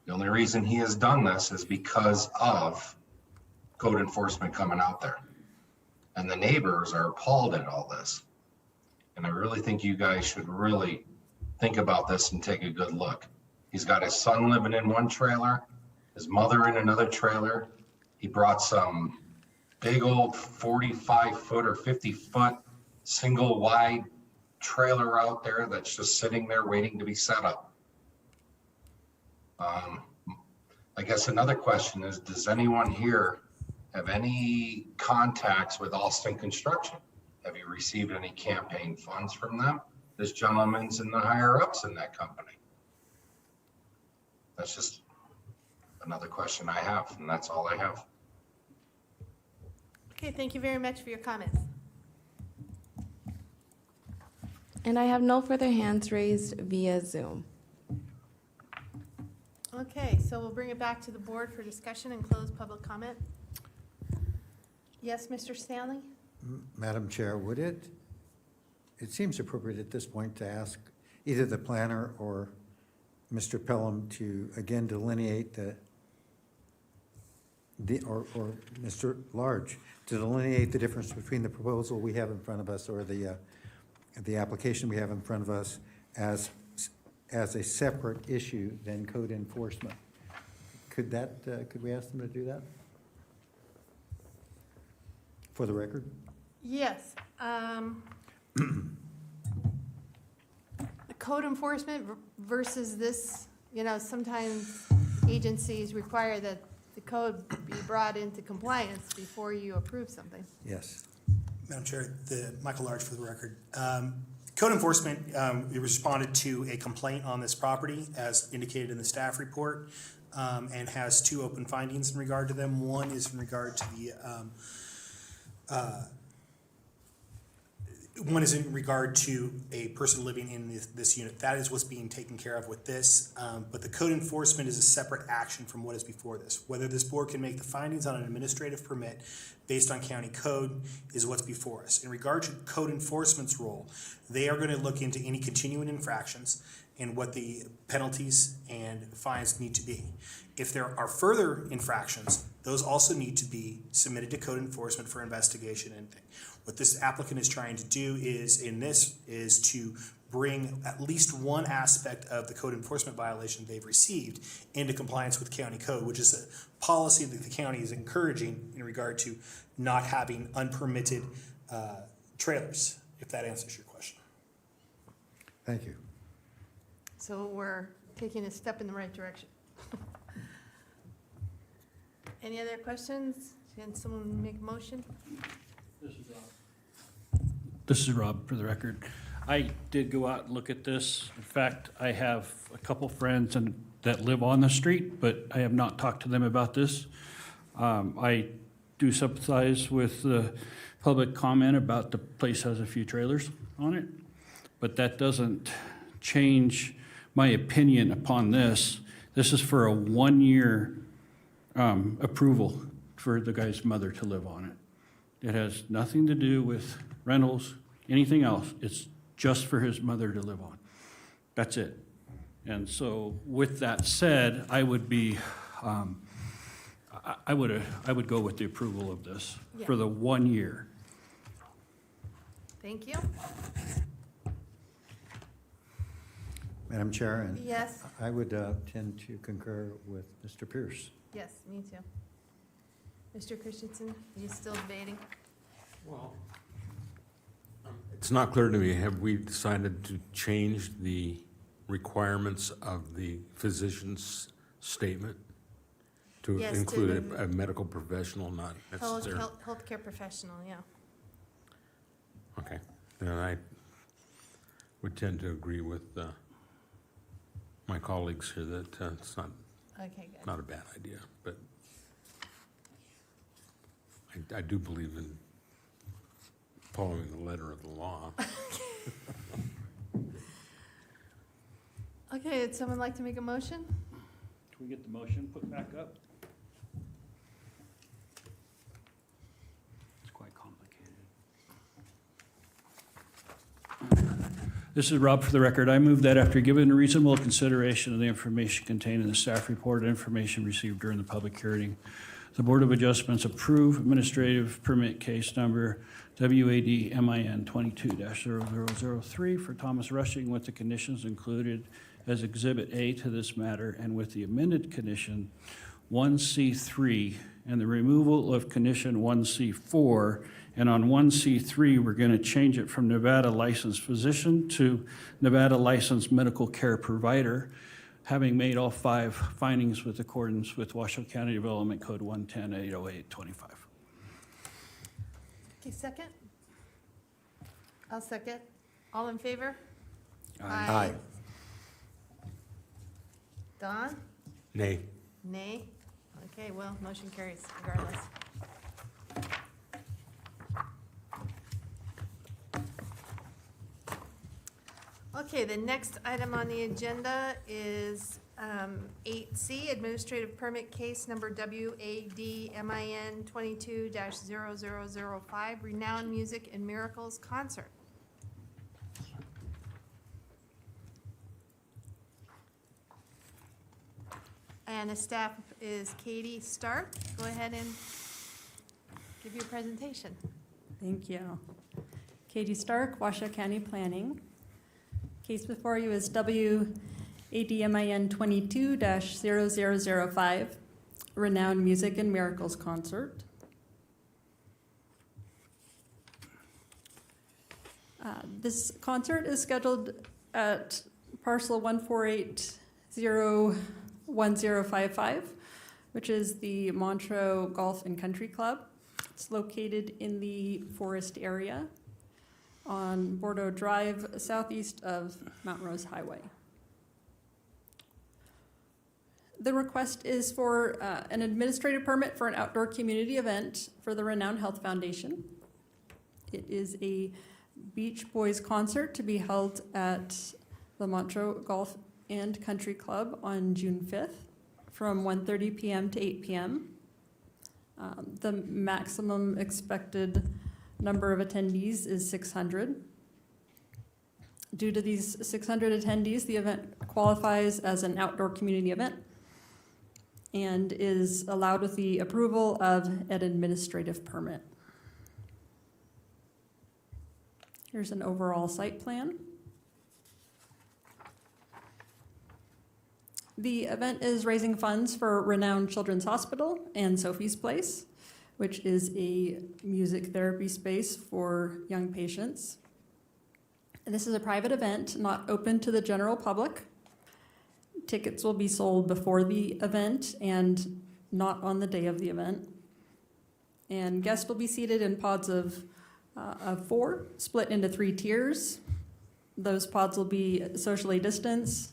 [SPEAKER 12] The only reason he has done this is because of code enforcement coming out there. And the neighbors are appalled at all this. And I really think you guys should really think about this and take a good look. He's got his son living in one trailer, his mother in another trailer. He brought some big old 45-foot or 50-foot single wide trailer out there that's just sitting there waiting to be set up. I guess another question is, does anyone here have any contacts with Alston Construction? Have you received any campaign funds from them? This gentleman's in the higher ups in that company. That's just another question I have, and that's all I have.
[SPEAKER 2] Okay, thank you very much for your comments.
[SPEAKER 4] And I have no further hands raised via Zoom.
[SPEAKER 2] Okay, so we'll bring it back to the board for discussion and close public comment. Yes, Mr. Stanley?
[SPEAKER 1] Madam Chair, would it seems appropriate at this point to ask either the planner or Mr. Pelham to again delineate or Mr. Large, to delineate the difference between the proposal we have in front of us or the application we have in front of us as a separate issue than code enforcement. Could we ask them to do that? For the record?
[SPEAKER 2] Yes. The code enforcement versus this, you know, sometimes agencies require that the code be brought into compliance before you approve something.
[SPEAKER 1] Yes.
[SPEAKER 7] Madam Chair, Michael Large for the record. Code enforcement, we responded to a complaint on this property as indicated in the staff report, and has 2 open findings in regard to them. One is in regard to One is in regard to a person living in this unit. That is what's being taken care of with this. But the code enforcement is a separate action from what is before this. Whether this board can make the findings on an administrative permit based on county code is what's before us. In regard to code enforcement's role, they are going to look into any continuing infractions and what the penalties and fines need to be. If there are further infractions, those also need to be submitted to code enforcement for investigation and thing. What this applicant is trying to do is to bring at least one aspect of the code enforcement violation they've received into compliance with county code, which is a policy that the county is encouraging in regard to not having unpermitted trailers, if that answers your question.
[SPEAKER 1] Thank you.
[SPEAKER 2] So we're taking a step in the right direction. Any other questions? Can someone make a motion?
[SPEAKER 8] This is Rob, for the record. I did go out and look at this. In fact, I have a couple friends that live on the street, but I have not talked to them about this. I do sympathize with the public comment about the place has a few trailers on it, but that doesn't change my opinion upon this. This is for a 1-year approval for the guy's mother to live on it. It has nothing to do with rentals, anything else. It's just for his mother to live on. That's it. And so with that said, I would be, I would go with the approval of this for the 1 year.
[SPEAKER 2] Thank you.
[SPEAKER 1] Madam Chair, and
[SPEAKER 2] Yes,
[SPEAKER 1] I would tend to concur with Mr. Pierce.
[SPEAKER 2] yes, me too. Mr. Christensen, are you still debating?
[SPEAKER 10] Well, it's not clear to me, have we decided to change the requirements of the physician's statement to
[SPEAKER 2] Yes, to
[SPEAKER 10] include
[SPEAKER 2] the-
[SPEAKER 10] a medical professional, not necessarily?
[SPEAKER 2] Healthcare professional, yeah.
[SPEAKER 10] Okay, then I would tend to agree with my colleagues here that it's
[SPEAKER 2] Okay, good.
[SPEAKER 10] not a bad idea, but I do believe in following the letter of the law.
[SPEAKER 2] Okay, would someone like to make a motion?
[SPEAKER 8] Can we get the motion put back up? It's quite complicated. This is Rob, for the record. I move that after giving reasonable consideration of the information contained in the staff report and information received during the public hearing, the Board of Adjustments approve administrative permit case number WADMIN 22-0003 for Thomas Rushing with the conditions included as Exhibit A to this matter and with the amended condition 1C3 and the removal of condition 1C4. And on 1C3, we're going to change it from Nevada licensed physician to Nevada licensed medical care provider, having made all 5 findings with accordance with Washoe County Development Code 110-808-25.
[SPEAKER 2] Okay, second? I'll second. All in favor?
[SPEAKER 1] Aye.
[SPEAKER 2] Don?
[SPEAKER 10] Nay.
[SPEAKER 2] Nay? Okay, well, motion carries regardless. Okay, the next item on the agenda is 8C, Administrative Permit Case Number WADMIN 22-0005, Renowned Music and Miracles Concert. And the staff is Katie Stark. Go ahead and give your presentation.
[SPEAKER 9] Thank you. Katie Stark, Washoe County Planning. Case before you is WADMIN 22-0005, Renowned Music and Miracles Concert. This concert is scheduled at parcel 148-01055, which is the Montreux Golf and Country Club. It's located in the forest area on Bordeaux Drive, southeast of Mount Rose Highway. The request is for an administrative permit for an outdoor community event for the Renowned Health Foundation. It is a Beach Boys concert to be held at the Montreux Golf and Country Club on June 5th from 1:30 p.m. to 8 p.m. The maximum expected number of attendees is 600. Due to these 600 attendees, the event qualifies as an outdoor community event and is allowed with the approval of an administrative permit. Here's an overall site plan. The event is raising funds for renowned Children's Hospital and Sophie's Place, which is a music therapy space for young patients. This is a private event, not open to the general public. Tickets will be sold before the event and not on the day of the event. And guests will be seated in pods of 4, split into 3 tiers. Those pods will be socially distanced.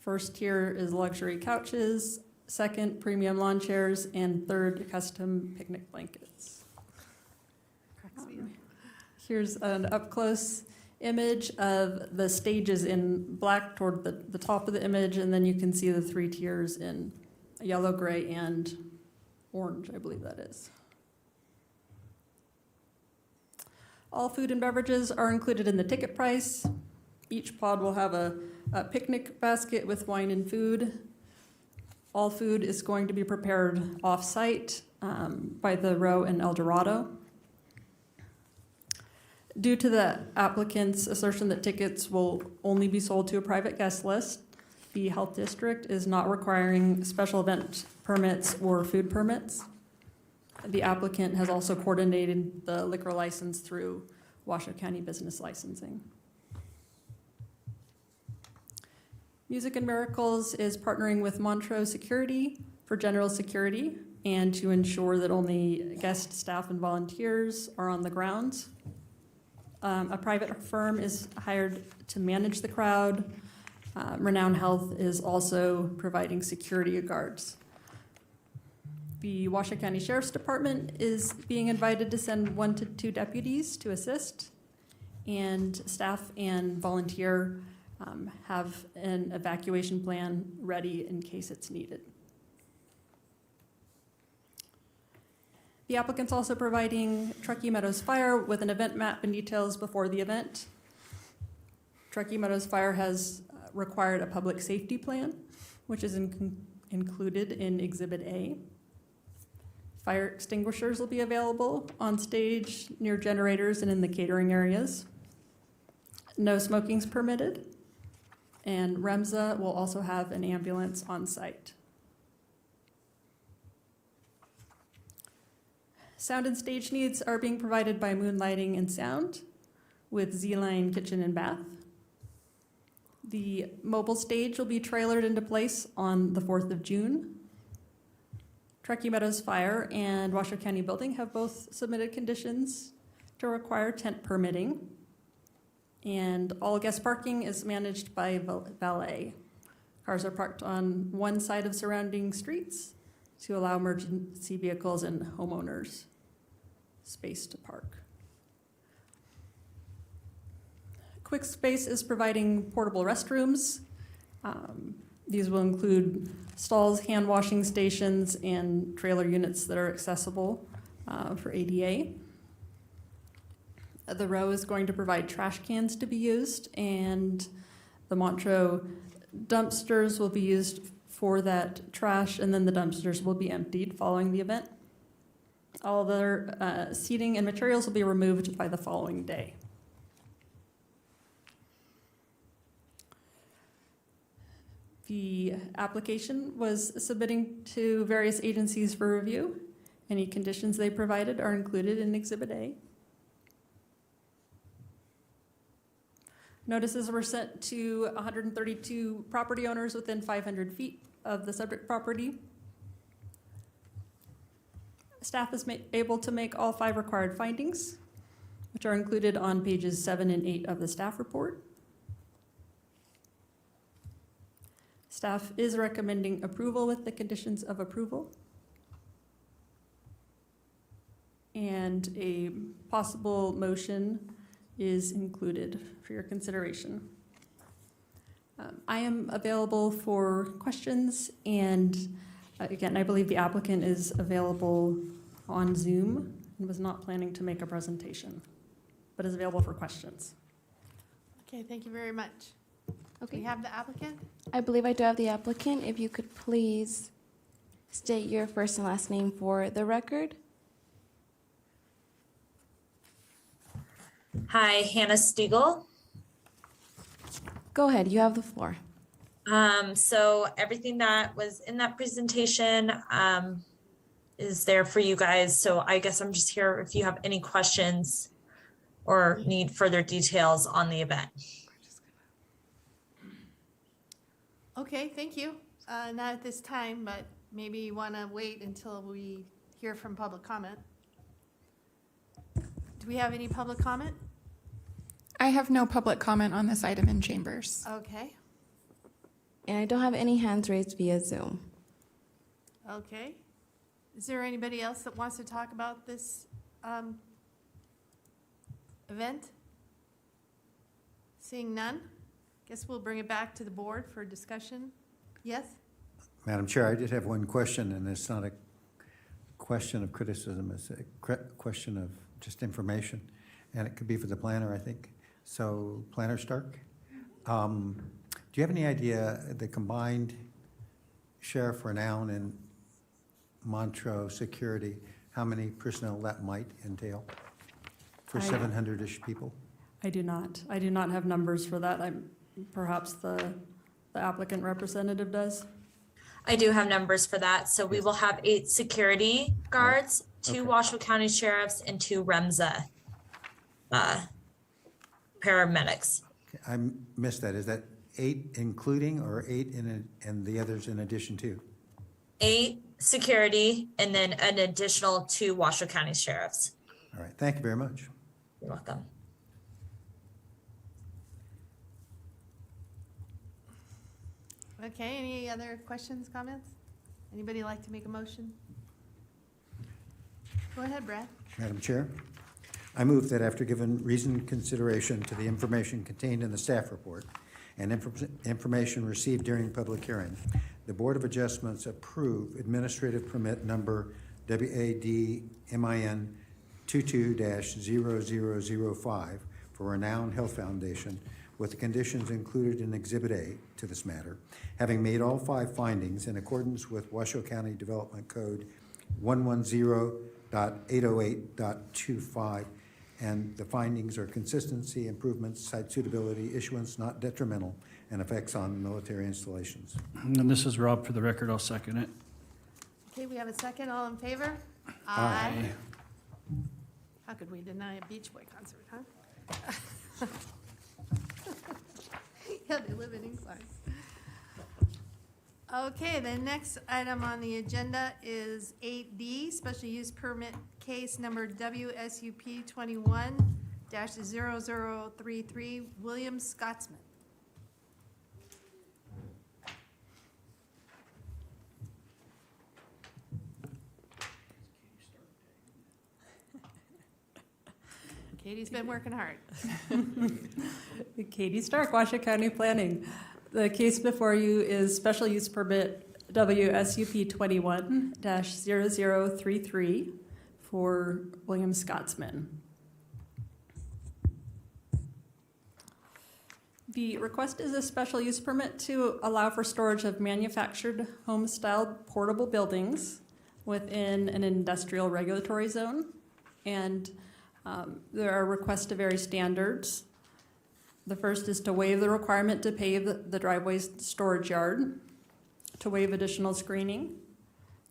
[SPEAKER 9] First tier is luxury couches, second, premium lawn chairs, and third, custom picnic blankets. Here's an up-close image of the stages in black toward the top of the image, and then you can see the 3 tiers in yellow, gray, and orange, I believe that is. All food and beverages are included in the ticket price. Each pod will have a picnic basket with wine and food. All food is going to be prepared off-site by the Row and El Dorado. Due to the applicant's assertion that tickets will only be sold to a private guest list, the health district is not requiring special event permits or food permits. The applicant has also coordinated the liquor license through Washoe County Business Licensing. Music and Miracles is partnering with Montreux Security for general security and to ensure that only guest staff and volunteers are on the grounds. A private firm is hired to manage the crowd. Renown Health is also providing security guards. The Washoe County Sheriff's Department is being invited to send 1 to 2 deputies to assist, and staff and volunteer have an evacuation plan ready in case it's needed. The applicant's also providing Truckee Meadows Fire with an event map and details before the event. Truckee Meadows Fire has required a public safety plan, which is included in Exhibit A. Fire extinguishers will be available on stage, near generators, and in the catering areas. No smoking's permitted. And REMSA will also have an ambulance on site. Sound and stage needs are being provided by Moonlighting and Sound with Z-Line Kitchen and Bath. The mobile stage will be trailered into place on the 4th of June. Truckee Meadows Fire and Washoe County Building have both submitted conditions to require tent permitting. And all guest parking is managed by valet. Cars are parked on one side of surrounding streets to allow emergency vehicles and homeowners space to park. Quick Space is providing portable restrooms. These will include stalls, hand washing stations, and trailer units that are accessible for ADA. The Row is going to provide trash cans to be used, and the Montreux dumpsters will be used for that trash, and then the dumpsters will be emptied following the event. All other seating and materials will be removed by the following day. The application was submitting to various agencies for review. Any conditions they provided are included in Exhibit A. Notices were sent to 132 property owners within 500 feet of the subject property. Staff is able to make all 5 required findings, which are included on pages 7 and 8 of the staff report. Staff is recommending approval with the conditions of approval. And a possible motion is included for your consideration. I am available for questions, and again, I believe the applicant is available on Zoom and was not planning to make a presentation, but is available for questions.
[SPEAKER 2] Okay, thank you very much. Do
[SPEAKER 4] Okay.
[SPEAKER 2] we have the applicant?
[SPEAKER 4] I believe I do have the applicant. If you could please state your first and last name for the record.
[SPEAKER 13] Hi, Hannah Stiegel.
[SPEAKER 4] Go ahead, you have the floor.
[SPEAKER 13] So everything that was in that presentation is there for you guys. So I guess I'm just here if you have any questions or need further details on the event.
[SPEAKER 2] Okay, thank you. Not at this time, but maybe you want to wait until we hear from public comment. Do we have any public comment?
[SPEAKER 3] I have no public comment on this item in chambers.
[SPEAKER 2] Okay,
[SPEAKER 4] And I don't have any hands raised via Zoom.
[SPEAKER 2] okay. Is there anybody else that wants to talk about this event? Seeing none, guess we'll bring it back to the board for discussion. Yes?
[SPEAKER 1] Madam Chair, I did have one question, and it's not a question of criticism, it's a question of just information, and it could be for the planner, I think. So, Planner Stark, do you have any idea the combined Sheriff Renown and Montrose Security, how many personnel that might entail for 700-ish people?
[SPEAKER 9] I do not. I do not have numbers for that. Perhaps the applicant representative does.
[SPEAKER 13] I do have numbers for that. So we will have 8 security guards, 2
[SPEAKER 1] Okay.
[SPEAKER 13] Washoe County sheriffs, and 2 REMSA paramedics.
[SPEAKER 1] I missed that. Is that 8 including or 8 and the others in addition to?
[SPEAKER 13] 8 security, and then an additional 2 Washoe County sheriffs.
[SPEAKER 1] All right, thank you very much.
[SPEAKER 13] You're welcome.
[SPEAKER 2] Okay, any other questions, comments? Anybody like to make a motion? Go ahead, Brad.
[SPEAKER 1] Madam Chair, I move that after given reasoned consideration to the information contained in the staff report and information received during public hearing, the Board of Adjustments approve administrative permit number WADMIN 22-0005 for Renown Health Foundation with the conditions included in Exhibit A to this matter, having made all 5 findings in accordance with Washoe County Development Code 110.808.25, and the findings are consistency, improvements, site suitability, issuance not detrimental, and effects on military installations.
[SPEAKER 8] And this is Rob for the record. I'll second it.
[SPEAKER 2] Okay, we have a second. All in favor?
[SPEAKER 1] Aye.
[SPEAKER 2] How could we deny a Beach Boy concert, huh? Yeah, they live in Incline. Okay, the next item on the agenda is 8D, special use permit case number WSUP 21-0033, William Scotsman. Katie's been working hard.
[SPEAKER 9] Katie Stark, Washoe County Planning. The case before you is special use permit WSUP 21-0033 for William Scotsman. The request is a special use permit to allow for storage of manufactured home-style portable buildings within an industrial regulatory zone. And there are requests to vary standards. The first is to waive the requirement to pave the driveway's storage yard, to waive additional screening,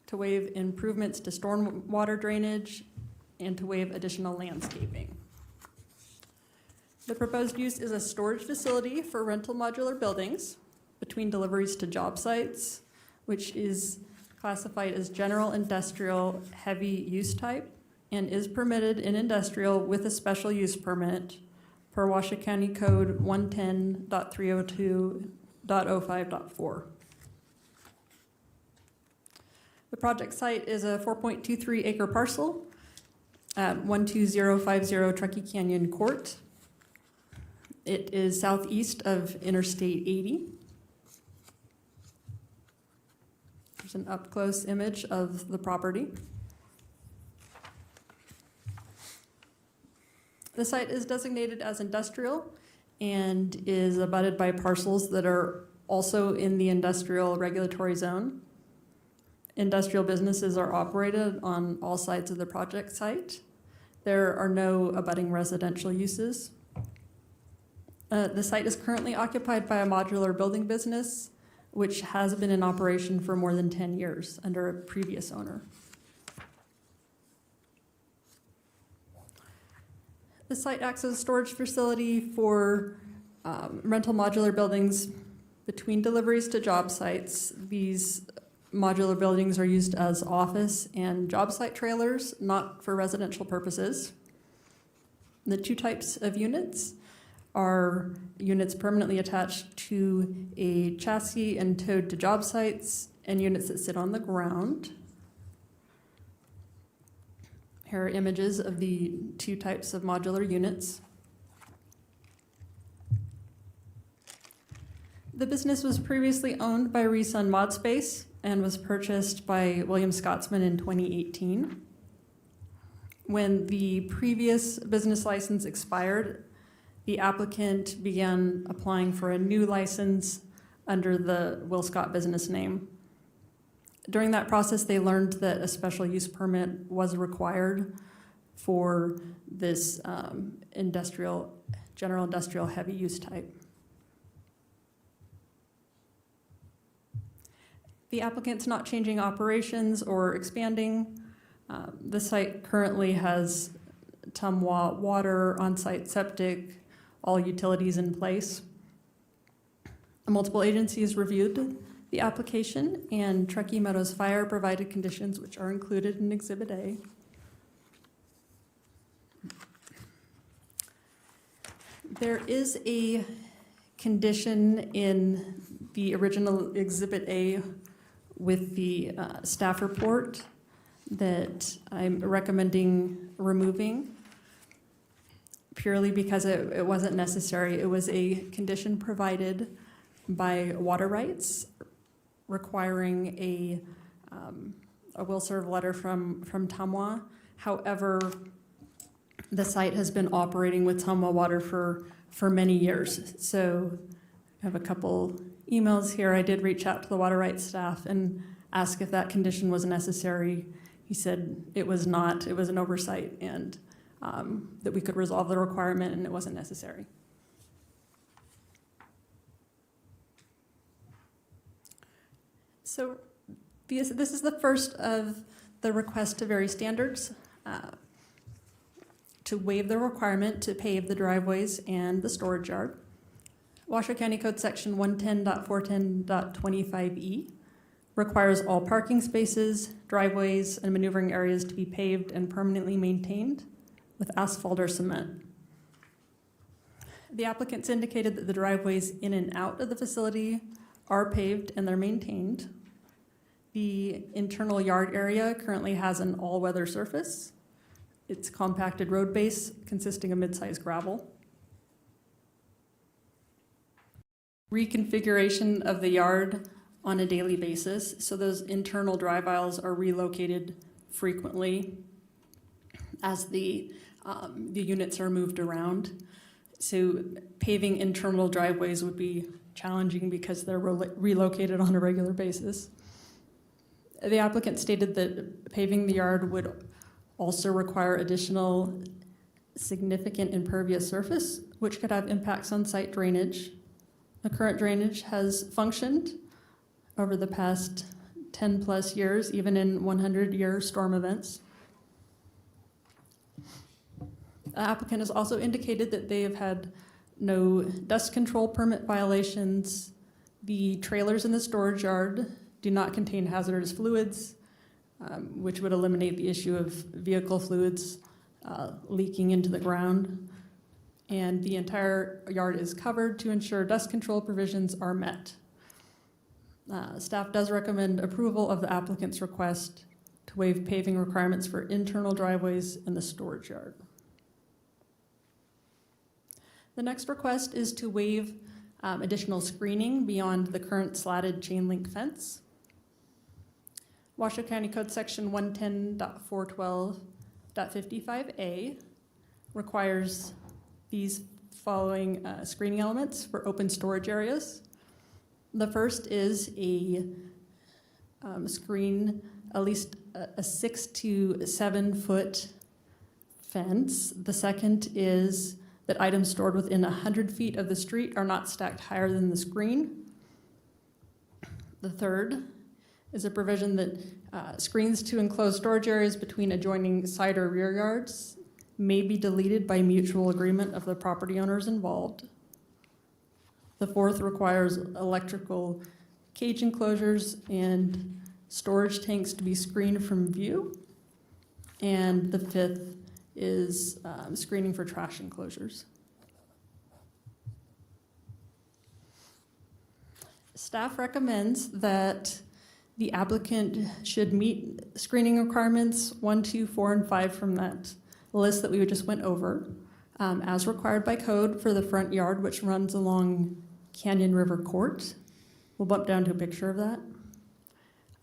[SPEAKER 9] to waive improvements to stormwater drainage, and to waive additional landscaping. The proposed use is a storage facility for rental modular buildings between deliveries to job sites, which is classified as general industrial heavy use type and is permitted in industrial with a special use permit per Washoe County Code 110.302.05.4. The project site is a 4.23 acre parcel at 12050 Truckee Canyon Court It is southeast of Interstate 80. There's an up-close image of the property. The site is designated as industrial and is abutted by parcels that are also in the industrial regulatory zone. Industrial businesses are operated on all sides of the project site. There are no abutting residential uses. The site is currently occupied by a modular building business, which has been in operation for more than 10 years under a previous owner. The site acts as a storage facility for rental modular buildings between deliveries to job sites. These modular buildings are used as office and job site trailers, not for residential purposes. The two types of units are units permanently attached to a chassis and towed to job sites, and units that sit on the ground. Here are images of the two types of modular units. The business was previously owned by Resun ModSpace and was purchased by William Scotsman in 2018. When the previous business license expired, the applicant began applying for a new license under the Will Scott business name. During that process, they learned that a special use permit was required for this general industrial heavy use type. The applicant's not changing operations or expanding. The site currently has Tumwa water, on-site septic, all utilities in place. Multiple agencies reviewed the application, and Truckee Meadows Fire provided conditions which are included in Exhibit A. There is a condition in the original Exhibit A with the staff report that I'm recommending removing purely because it wasn't necessary. It was a condition provided by Water Rights requiring a will serve letter from Tumwa. However, the site has been operating with Tumwa water for many years. So I have a couple emails here. I did reach out to the Water Rights staff and ask if that condition was necessary. He said it was not. It was an oversight, and that we could resolve the requirement and it wasn't necessary. So this is the first of the request to vary standards to waive the requirement to pave the driveways and the storage yard. Washoe County Code Section 110.410.25E requires all parking spaces, driveways, and maneuvering areas to be paved and permanently maintained with asphalt or cement. The applicants indicated that the driveways in and out of the facility are paved and they're maintained. The internal yard area currently has an all-weather surface. It's compacted road base consisting of mid-sized gravel. Reconfiguration of the yard on a daily basis. So those internal drive aisles are relocated frequently as the units are moved around. So paving internal driveways would be challenging because they're relocated on a regular basis. The applicant stated that paving the yard would also require additional significant impervious surface, which could have impacts on site drainage. The current drainage has functioned over the past 10 plus years, even in 100-year storm events. The applicant has also indicated that they have had no dust control permit violations. The trailers in the storage yard do not contain hazardous fluids, which would eliminate the issue of vehicle fluids leaking into the ground. And the entire yard is covered to ensure dust control provisions are met. Staff does recommend approval of the applicant's request to waive paving requirements for internal driveways in the storage yard. The next request is to waive additional screening beyond the current slatted chain link fence. Washoe County Code Section 110.412.55A requires these following screening elements for open storage areas. The first is a screen, at least a 6 to 7 foot fence. The second is that items stored within 100 feet of the street are not stacked higher than the screen. The third is a provision that screens to enclosed storage areas between adjoining side or rear yards may be deleted by mutual agreement of the property owners involved. The fourth requires electrical cage enclosures and storage tanks to be screened from view. And the fifth is screening for trash enclosures. Staff recommends that the applicant should meet screening requirements 1, 2, 4, and 5 from that list that we just went over, as required by code for the front yard, which runs along Canyon River Court. We'll bump down to a picture of that.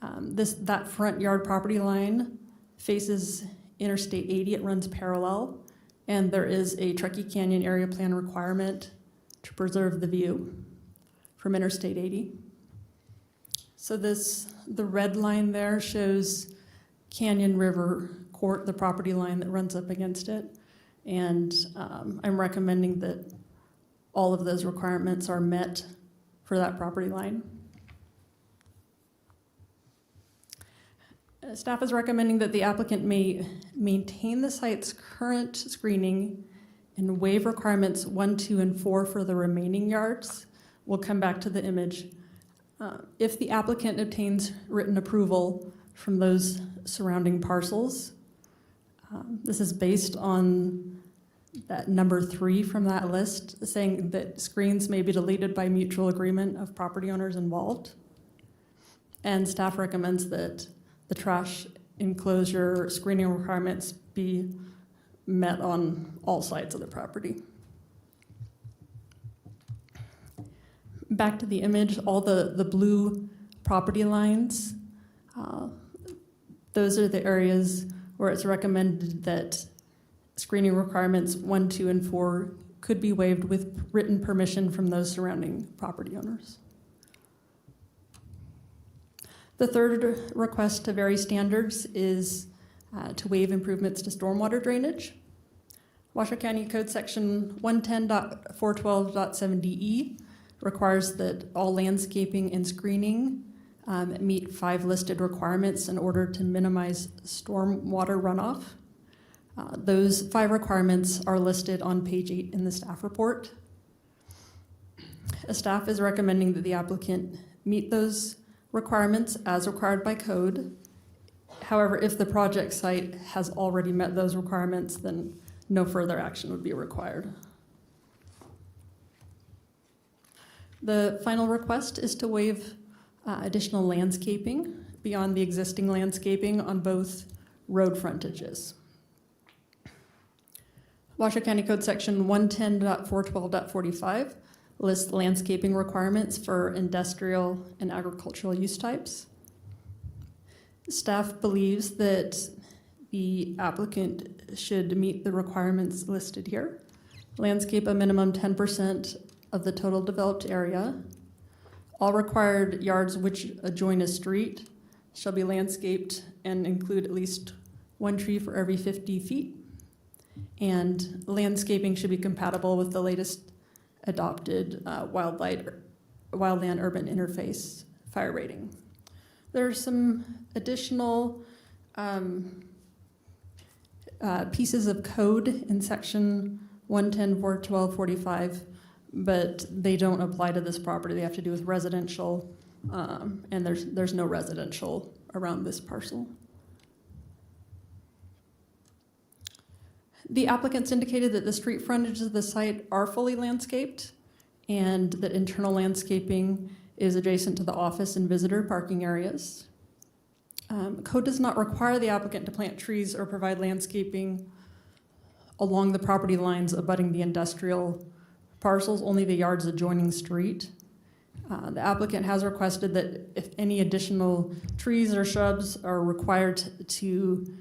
[SPEAKER 9] That front yard property line faces Interstate 80. It runs parallel, and there is a Truckee Canyon area plan requirement to preserve the view from Interstate 80. So the red line there shows Canyon River Court, the property line that runs up against it. And I'm recommending that all of those requirements are met for that property line. Staff is recommending that the applicant may maintain the site's current screening and waive requirements 1, 2, and 4 for the remaining yards. We'll come back to the image. If the applicant obtains written approval from those surrounding parcels, this is based on that number 3 from that list, saying that screens may be deleted by mutual agreement of property owners involved. And staff recommends that the trash enclosure screening requirements be met on all sides of the property. Back to the image, all the blue property lines, those are the areas where it's recommended that screening requirements 1, 2, and 4 could be waived with written permission from those surrounding property owners. The third request to vary standards is to waive improvements to stormwater drainage. Washoe County Code Section 110.412.7DE requires that all landscaping and screening meet 5 listed requirements in order to minimize stormwater runoff. Those 5 requirements are listed on page 8 in the staff report. Staff is recommending that the applicant meet those requirements as required by code. However, if the project site has already met those requirements, then no further action would be required. The final request is to waive additional landscaping beyond the existing landscaping on both road frontages. Washoe County Code Section 110.412.45 lists landscaping requirements for industrial and agricultural use types. Staff believes that the applicant should meet the requirements listed here. Landscape a minimum 10% of the total developed area. All required yards which adjoin a street shall be landscaped and include at least 1 tree for every 50 feet. And landscaping should be compatible with the latest adopted wildland urban interface fire rating. There are some additional pieces of code in section 110.412.45, but they don't apply to this property. They have to do with residential, and there's no residential around this parcel. The applicants indicated that the street frontages of the site are fully landscaped and that internal landscaping is adjacent to the office and visitor parking areas. Code does not require the applicant to plant trees or provide landscaping along the property lines abutting the industrial parcels, only the yards adjoining street. The applicant has requested that if any additional trees or shrubs are required to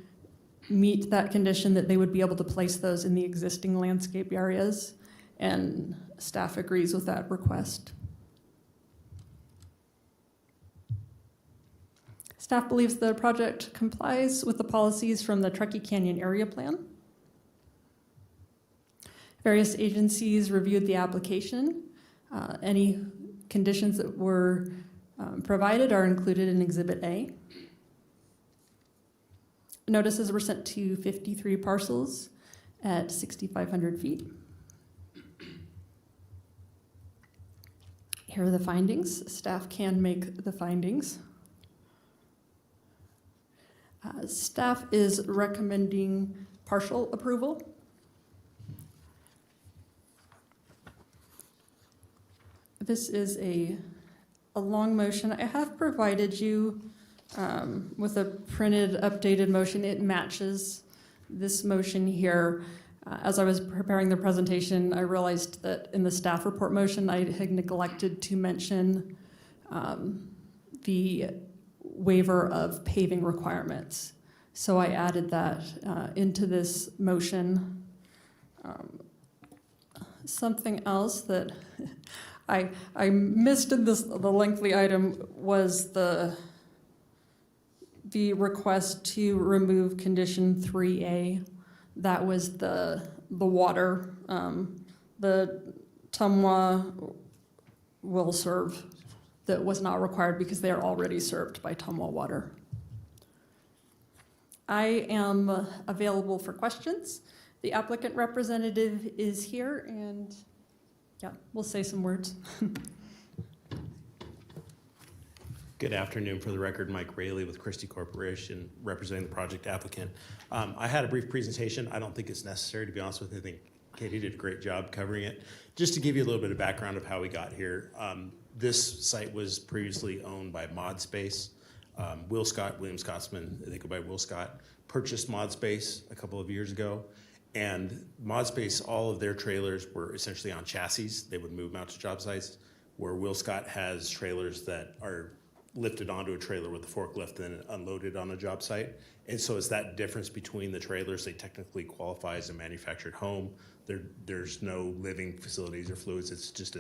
[SPEAKER 9] meet that condition, that they would be able to place those in the existing landscape areas, and staff agrees with that request. Staff believes the project complies with the policies from the Truckee Canyon Area Plan. Various agencies reviewed the application. Any conditions that were provided are included in Exhibit A. Notices were sent to 53 parcels at 6,500 feet. Here are the findings. Staff can make the findings. Staff is recommending partial approval. This is a long motion. I have provided you with a printed, updated motion. It matches this motion here. As I was preparing the presentation, I realized that in the staff report motion, I had neglected to mention the waiver of paving requirements. So I added that into this motion. Something else that I missed in this, the lengthy item, was the request to remove condition 3A. That was the water. The Tumwa will serve that was not required because they are already served by Tumwa water. I am available for questions. The applicant representative is here, and yeah, we'll say some words.
[SPEAKER 14] Good afternoon. For the record, Mike Raley with Christie Corporation, representing the project applicant. I had a brief presentation. I don't think it's necessary, to be honest with you. I think Katie did a great job covering it. Just to give you a little bit of background of how we got here, this site was previously owned by ModSpace. Will Scott, William Scotsman, they go by Will Scott, purchased ModSpace a couple of years ago. And ModSpace, all of their trailers were essentially on chassis. They would move them out to job sites, where Will Scott has trailers that are lifted onto a trailer with a forklift and then unloaded on a job site. And so it's that difference between the trailers. They technically qualify as a manufactured home. There's no living facilities or fluids. It's just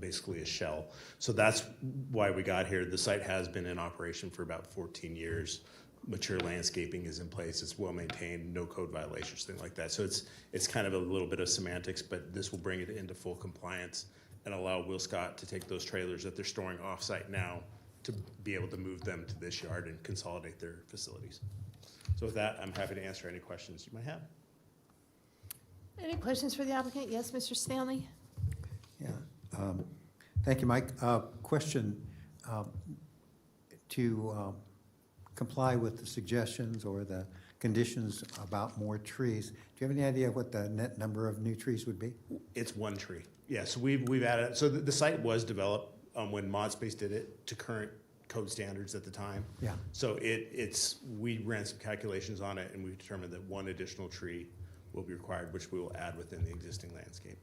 [SPEAKER 14] basically a shell. So that's why we got here. The site has been in operation for about 14 years. Mature landscaping is in place. It's well maintained, no code violations, things like that. So it's kind of a little bit of semantics, but this will bring it into full compliance and allow Will Scott to take those trailers that they're storing off-site now to be able to move them to this yard and consolidate their facilities. So with that, I'm happy to answer any questions you might have.
[SPEAKER 2] Any questions for the applicant? Yes, Mr. Stanley?
[SPEAKER 1] Yeah. Thank you, Mike. Question, to comply with the suggestions or the conditions about more trees, do you have any idea what the net number of new trees would be?
[SPEAKER 14] It's one tree. Yeah, so we've added, so the site was developed when ModSpace did it to current code standards at the time.
[SPEAKER 1] Yeah.
[SPEAKER 14] So we ran some calculations on it and we determined that one additional tree will be required, which we will add within the existing landscape.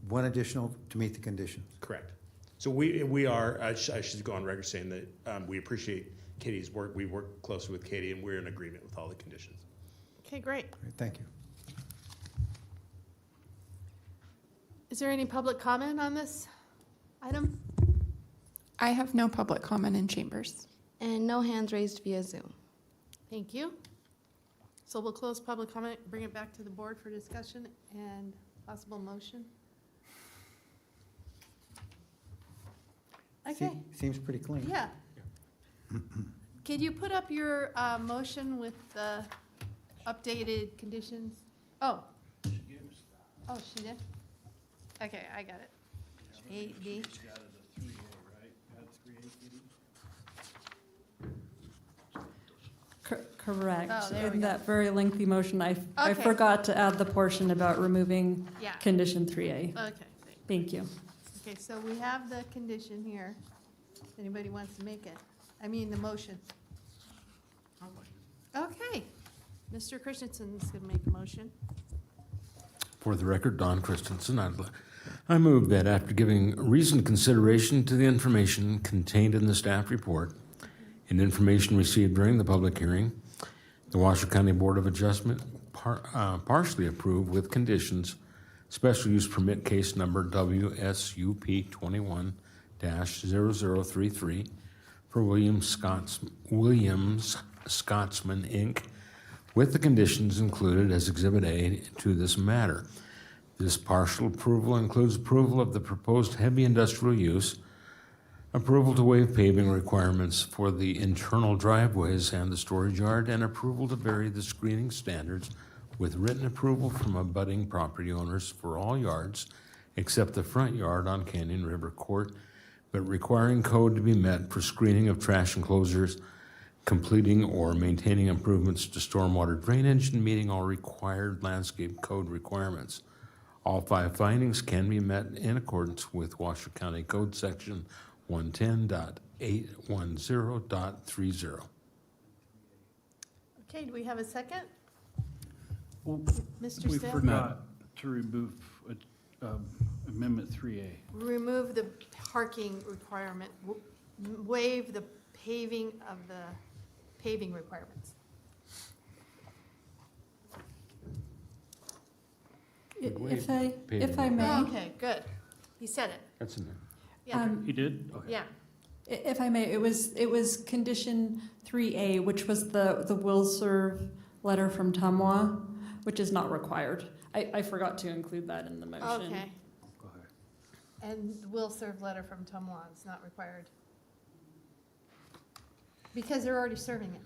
[SPEAKER 1] One additional to meet the conditions?
[SPEAKER 14] Correct. So we are, I should go on record saying that we appreciate Katie's work. We work closely with Katie and we're in agreement with all the conditions.
[SPEAKER 2] Okay, great.
[SPEAKER 1] Great, thank you.
[SPEAKER 2] Is there any public comment on this item?
[SPEAKER 3] I have no public comment in chambers.
[SPEAKER 4] And no hands raised via Zoom.
[SPEAKER 2] Thank you. So we'll close public comment, bring it back to the board for discussion and possible motion. Okay,
[SPEAKER 1] Seems pretty clean.
[SPEAKER 2] yeah. Could you put up your motion with the updated conditions? Oh. Oh, she did? Okay, I got it. 8B.
[SPEAKER 9] Correct.
[SPEAKER 2] Oh, there we
[SPEAKER 9] In
[SPEAKER 2] go.
[SPEAKER 9] that very lengthy motion, I
[SPEAKER 2] Okay.
[SPEAKER 9] forgot to add the portion about removing
[SPEAKER 2] Yeah.
[SPEAKER 9] condition 3A.
[SPEAKER 2] Okay,
[SPEAKER 9] Thank you.
[SPEAKER 2] okay, so we have the condition here. If anybody wants to make it, I mean, the motion. Okay, Mr. Christensen's gonna make a motion.
[SPEAKER 10] For the record, Don Christensen, I move that after giving reasoned consideration to the information contained in the staff report and information received during the public hearing, the Washoe County Board of Adjustment partially approve with conditions special use permit case number WSUP 21-0033 for Williams Scotsman, Inc., with the conditions included as Exhibit A to this matter. This partial approval includes approval of the proposed heavy industrial use, approval to waive paving requirements for the internal driveways and the storage yard, and approval to vary the screening standards with written approval from abutting property owners for all yards except the front yard on Canyon River Court, but requiring code to be met for screening of trash enclosures, completing or maintaining improvements to stormwater drainage, and meeting all required landscape code requirements. All 5 findings can be met in accordance with Washoe County Code Section 110.810.30.
[SPEAKER 2] Okay, do we have a second?
[SPEAKER 8] Well,
[SPEAKER 2] Mr.
[SPEAKER 8] we
[SPEAKER 2] Still?
[SPEAKER 8] forgot to remove Amendment 3A.
[SPEAKER 2] Remove the parking requirement, waive the paving of the paving requirements.
[SPEAKER 9] If I
[SPEAKER 2] Oh,
[SPEAKER 9] may,
[SPEAKER 2] okay, good. He said it.
[SPEAKER 10] That's in there.
[SPEAKER 2] Yeah,
[SPEAKER 8] He did? Okay.
[SPEAKER 2] yeah.
[SPEAKER 9] if I may, it was condition 3A, which was the will serve letter from Tamwa, which is not required. I forgot to include that in the motion.
[SPEAKER 2] Okay. And will serve letter from Tumwa is not required. Because they're already serving it.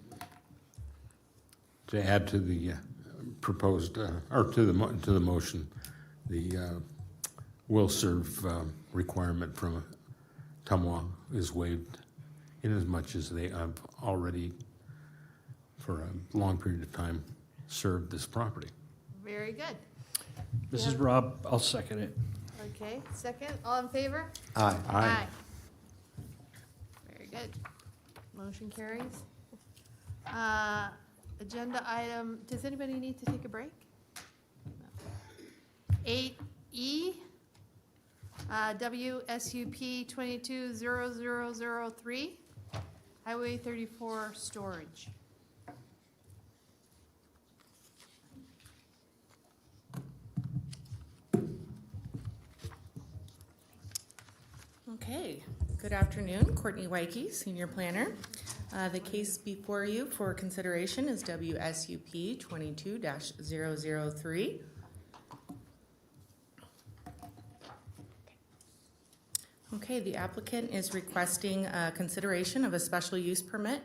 [SPEAKER 10] To add to the proposed, or to the motion, the will serve requirement from Tumwa is waived inasmuch as they have already, for a long period of time, served this property.
[SPEAKER 2] Very good.
[SPEAKER 8] This is Rob. I'll second it.
[SPEAKER 2] Okay, second, all in favor?
[SPEAKER 1] Aye.
[SPEAKER 10] Aye.
[SPEAKER 2] Very good. Motion carries. Agenda item, does anybody need to take a break? 8E, WSUP 220003, Highway 34 storage.
[SPEAKER 15] Okay, good afternoon. Courtney Wyke, Senior Planner. The case before you for consideration is WSUP 22-003. Okay, the applicant is requesting consideration of a special use permit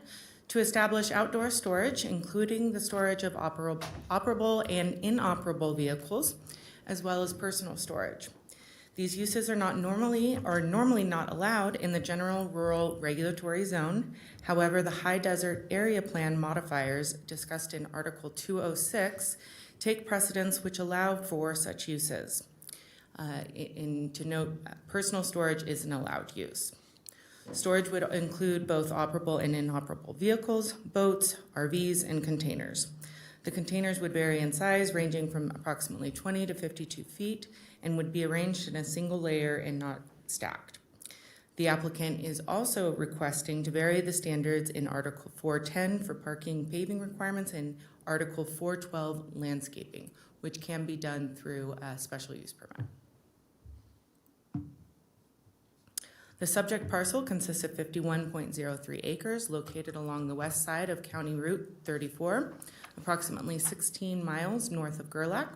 [SPEAKER 15] to establish outdoor storage, including the storage of operable and inoperable vehicles, as well as personal storage. These uses are normally not allowed in the general rural regulatory zone. However, the high desert area plan modifiers discussed in Article 206 take precedence which allow for such uses. To note, personal storage is an allowed use. Storage would include both operable and inoperable vehicles, boats, RVs, and containers. The containers would vary in size, ranging from approximately 20 to 52 feet, and would be arranged in a single layer and not stacked. The applicant is also requesting to vary the standards in Article 410 for parking paving requirements and Article 412 landscaping, which can be done through a special use permit. The subject parcel consists of 51.03 acres located along the west side of County Route 34, approximately 16 miles north of Gerlach.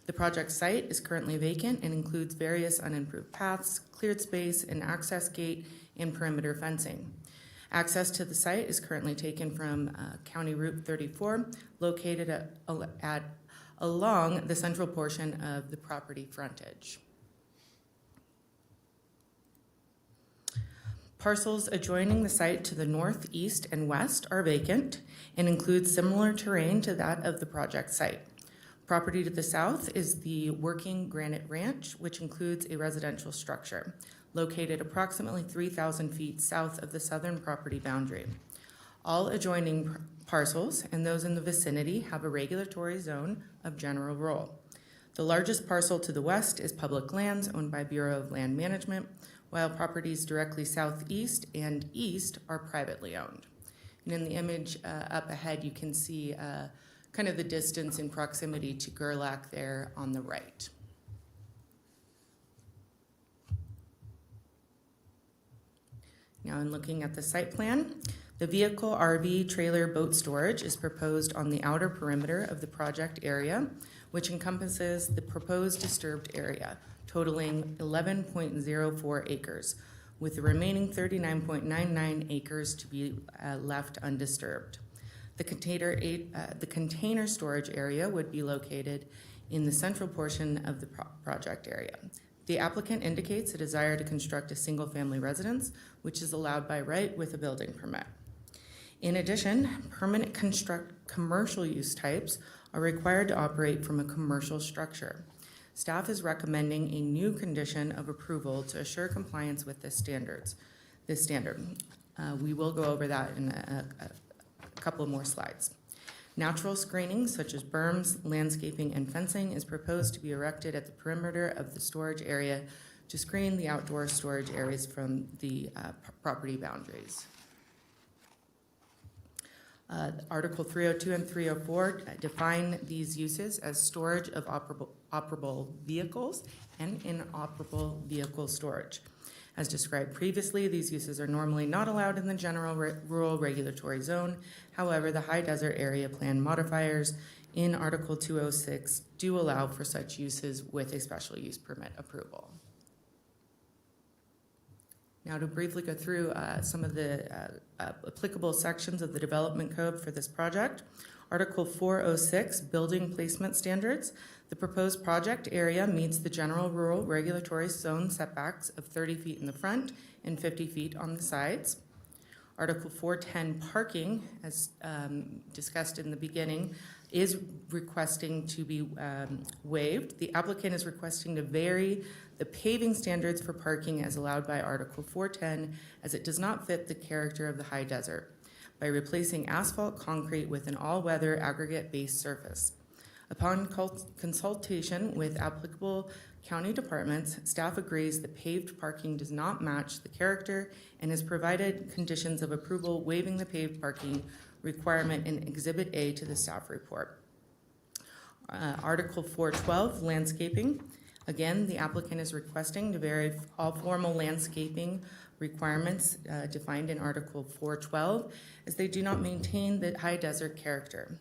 [SPEAKER 15] The project site is currently vacant and includes various unimproved paths, cleared space, an access gate, and perimeter fencing. Access to the site is currently taken from County Route 34, located along the central portion of the property frontage. Parcels adjoining the site to the north, east, and west are vacant and include similar terrain to that of the project site. Property to the south is the Working Granite Ranch, which includes a residential structure located approximately 3,000 feet south of the southern property boundary. All adjoining parcels and those in the vicinity have a regulatory zone of general rural. The largest parcel to the west is public lands owned by Bureau of Land Management, while properties directly southeast and east are privately owned. And in the image up ahead, you can see kind of the distance in proximity to Gerlach there on the right. Now, in looking at the site plan, the vehicle, RV, trailer, boat storage is proposed on the outer perimeter of the project area, which encompasses the proposed disturbed area, totaling 11.04 acres, with the remaining 39.99 acres to be left undisturbed. The container storage area would be located in the central portion of the project area. The applicant indicates a desire to construct a single-family residence, which is allowed by right with a building permit. In addition, permanent commercial use types are required to operate from a commercial structure. Staff is recommending a new condition of approval to assure compliance with this standard. We will go over that in a couple of more slides. Natural screening such as berms, landscaping, and fencing is proposed to be erected at the perimeter of the storage area to screen the outdoor storage areas from the property boundaries. Article 302 and 304 define these uses as storage of operable vehicles and inoperable vehicle storage. As described previously, these uses are normally not allowed in the general rural regulatory zone. However, the High Desert Area Plan modifiers in Article 206 do allow for such uses with a special use permit approval. Now, to briefly go through some of the applicable sections of the development code for this project. Article 406, building placement standards. The proposed project area meets the general rural regulatory zone setbacks of 30 feet in the front and 50 feet on the sides. Article 410, parking, as discussed in the beginning, is requesting to be waived. The applicant is requesting to vary the paving standards for parking as allowed by Article 410, as it does not fit the character of the high desert, by replacing asphalt concrete with an all-weather aggregate-based surface. Upon consultation with applicable county departments, staff agrees that paved parking does not match the character and has provided conditions of approval waiving the paved parking requirement in Exhibit A to the staff report. Article 412, landscaping. Again, the applicant is requesting to vary all formal landscaping requirements defined in Article 412, as they do not maintain the high desert character.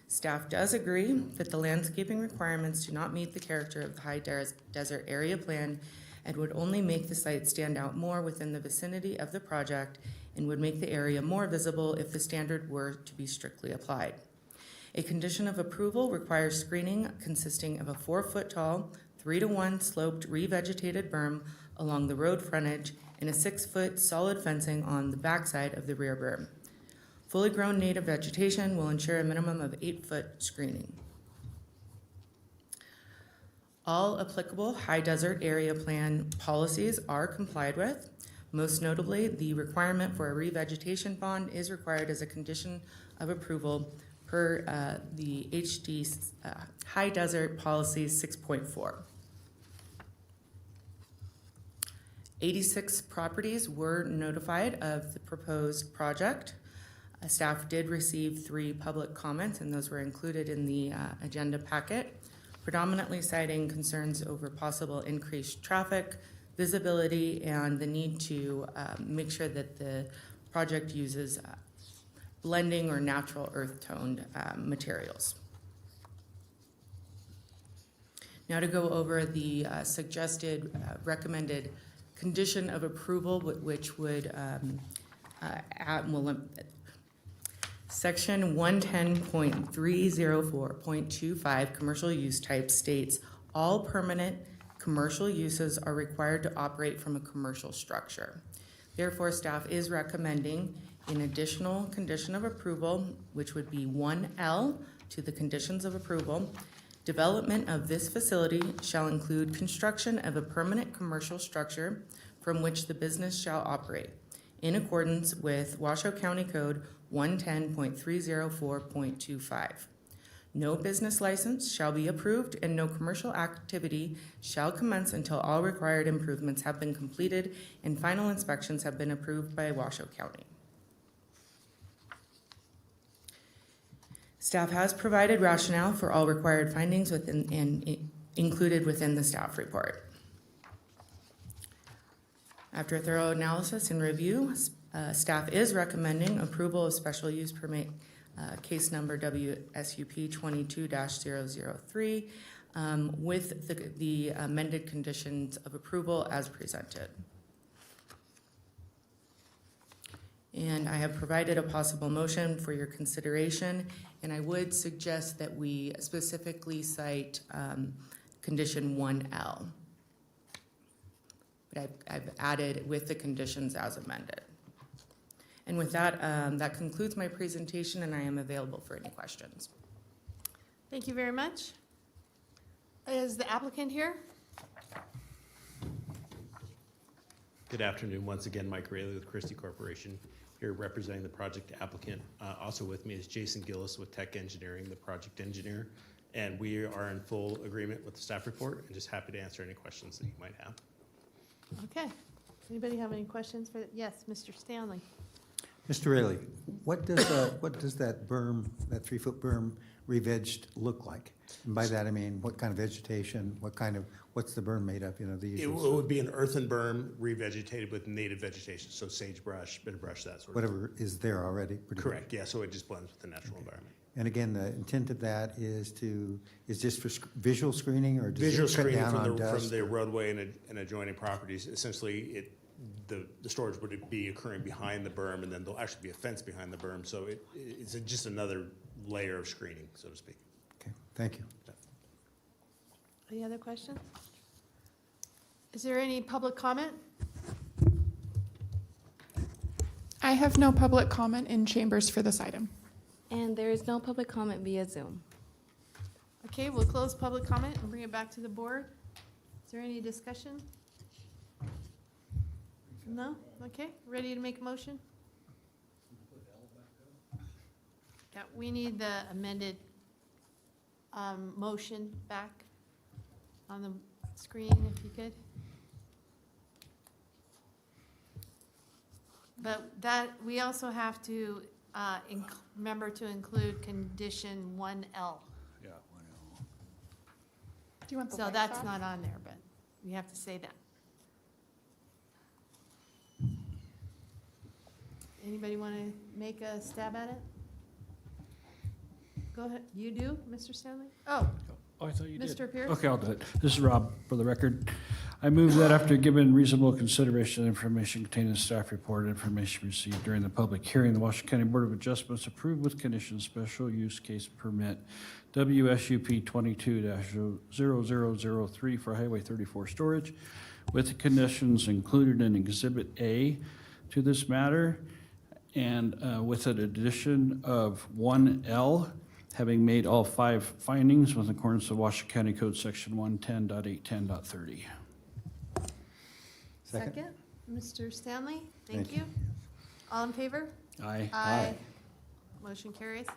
[SPEAKER 15] Staff does agree that the landscaping requirements do not meet the character of the High Desert Area Plan and would only make the site stand out more within the vicinity of the project and would make the area more visible if the standard were to be strictly applied. A condition of approval requires screening consisting of a 4-foot-tall, 3-to-1 sloped revegetated berm along the road frontage and a 6-foot solid fencing on the backside of the rear berm. Fully grown native vegetation will ensure a minimum of 8-foot screening. All applicable High Desert Area Plan policies are complied with. Most notably, the requirement for a revegetation bond is required as a condition of approval per the HD High Desert Policy 6.4. 86 properties were notified of the proposed project. Staff did receive 3 public comments, and those were included in the agenda packet, predominantly citing concerns over possible increased traffic, visibility, and the need to make sure that the project uses blending or natural earth-toned materials. Now to go over the suggested recommended condition of approval, which would Section 110.304.25 commercial use type states all permanent commercial uses are required to operate from a commercial structure. Therefore, staff is recommending an additional condition of approval, which would be 1L to the conditions of approval. Development of this facility shall include construction of a permanent commercial structure from which the business shall operate, in accordance with Washoe County Code 110.304.25. No business license shall be approved and no commercial activity shall commence until all required improvements have been completed and final inspections have been approved by Washoe County. Staff has provided rationale for all required findings within and included within the staff report. After a thorough analysis and review, staff is recommending approval of special use permit case number WSUP 22-003 with the amended conditions of approval as presented. And I have provided a possible motion for your consideration, and I would suggest that we specifically cite condition 1L. But I've added with the conditions as amended. And with that, that concludes my presentation, and I am available for any questions.
[SPEAKER 2] Thank you very much. Is the applicant here?
[SPEAKER 14] Good afternoon. Once again, Mike Rayleigh with Christie Corporation, here representing the project applicant. Also with me is Jason Gillis with Tech Engineering, the project engineer. And we are in full agreement with the staff report and just happy to answer any questions that you might have.
[SPEAKER 2] Okay. Anybody have any questions for, yes, Mr. Stanley?
[SPEAKER 1] Mr. Rayleigh, what does that berm, that 3-foot berm re-vegged look like? And by that I mean, what kind of vegetation, what's the berm made of, the
[SPEAKER 14] It
[SPEAKER 1] usual?
[SPEAKER 14] would be an earthen berm revegetated with native vegetation, so sagebrush, bitterbrush, that sort of thing.
[SPEAKER 1] Whatever is there already? pretty much.
[SPEAKER 14] Correct, yeah, so it just blends with the natural environment.
[SPEAKER 1] And again, the intent of that is just for visual screening, or does
[SPEAKER 14] Visual
[SPEAKER 1] it cut
[SPEAKER 14] screening
[SPEAKER 1] down on
[SPEAKER 14] from
[SPEAKER 1] dust?
[SPEAKER 14] the roadway and adjoining properties. Essentially, the storage would be occurring behind the berm, and then there'll actually be a fence behind the berm, so it's just another layer of screening, so to speak.
[SPEAKER 1] Okay, thank you.
[SPEAKER 2] Any other questions? Is there any public comment?
[SPEAKER 3] I have no public comment in chambers for this item.
[SPEAKER 4] And there is no public comment via Zoom.
[SPEAKER 2] Okay, we'll close public comment and bring it back to the board. Is there any discussion? No? Okay, ready to make a motion? Yeah, we need the amended motion back on the screen, if you could. But that, we also have to remember to include condition 1L.
[SPEAKER 8] Yeah,
[SPEAKER 3] Do you want the
[SPEAKER 2] So
[SPEAKER 3] lights
[SPEAKER 2] that's
[SPEAKER 3] off?
[SPEAKER 2] not on there, but we have to say that. Anybody want to make a stab at it? Go ahead. You do, Mr. Stanley? Oh,
[SPEAKER 8] Oh, I thought you did.
[SPEAKER 2] Mr. Pierce?
[SPEAKER 8] Okay, I'll do it. This is Rob, for the record. I move that after given reasonable consideration, information contained in the staff report, information received during the public hearing, the Washoe County Board of Adjustments approved with conditions special use case permit WSUP 22-0003 for Highway 34 storage, with the conditions included in Exhibit A to this matter, and with an addition of 1L, having made all 5 findings with accordance to Washoe County Code Section 110.810.30.
[SPEAKER 2] Second? Mr. Stanley?
[SPEAKER 1] Thank
[SPEAKER 2] Thank you. All in favor?
[SPEAKER 8] Aye.
[SPEAKER 2] Aye. Motion carries.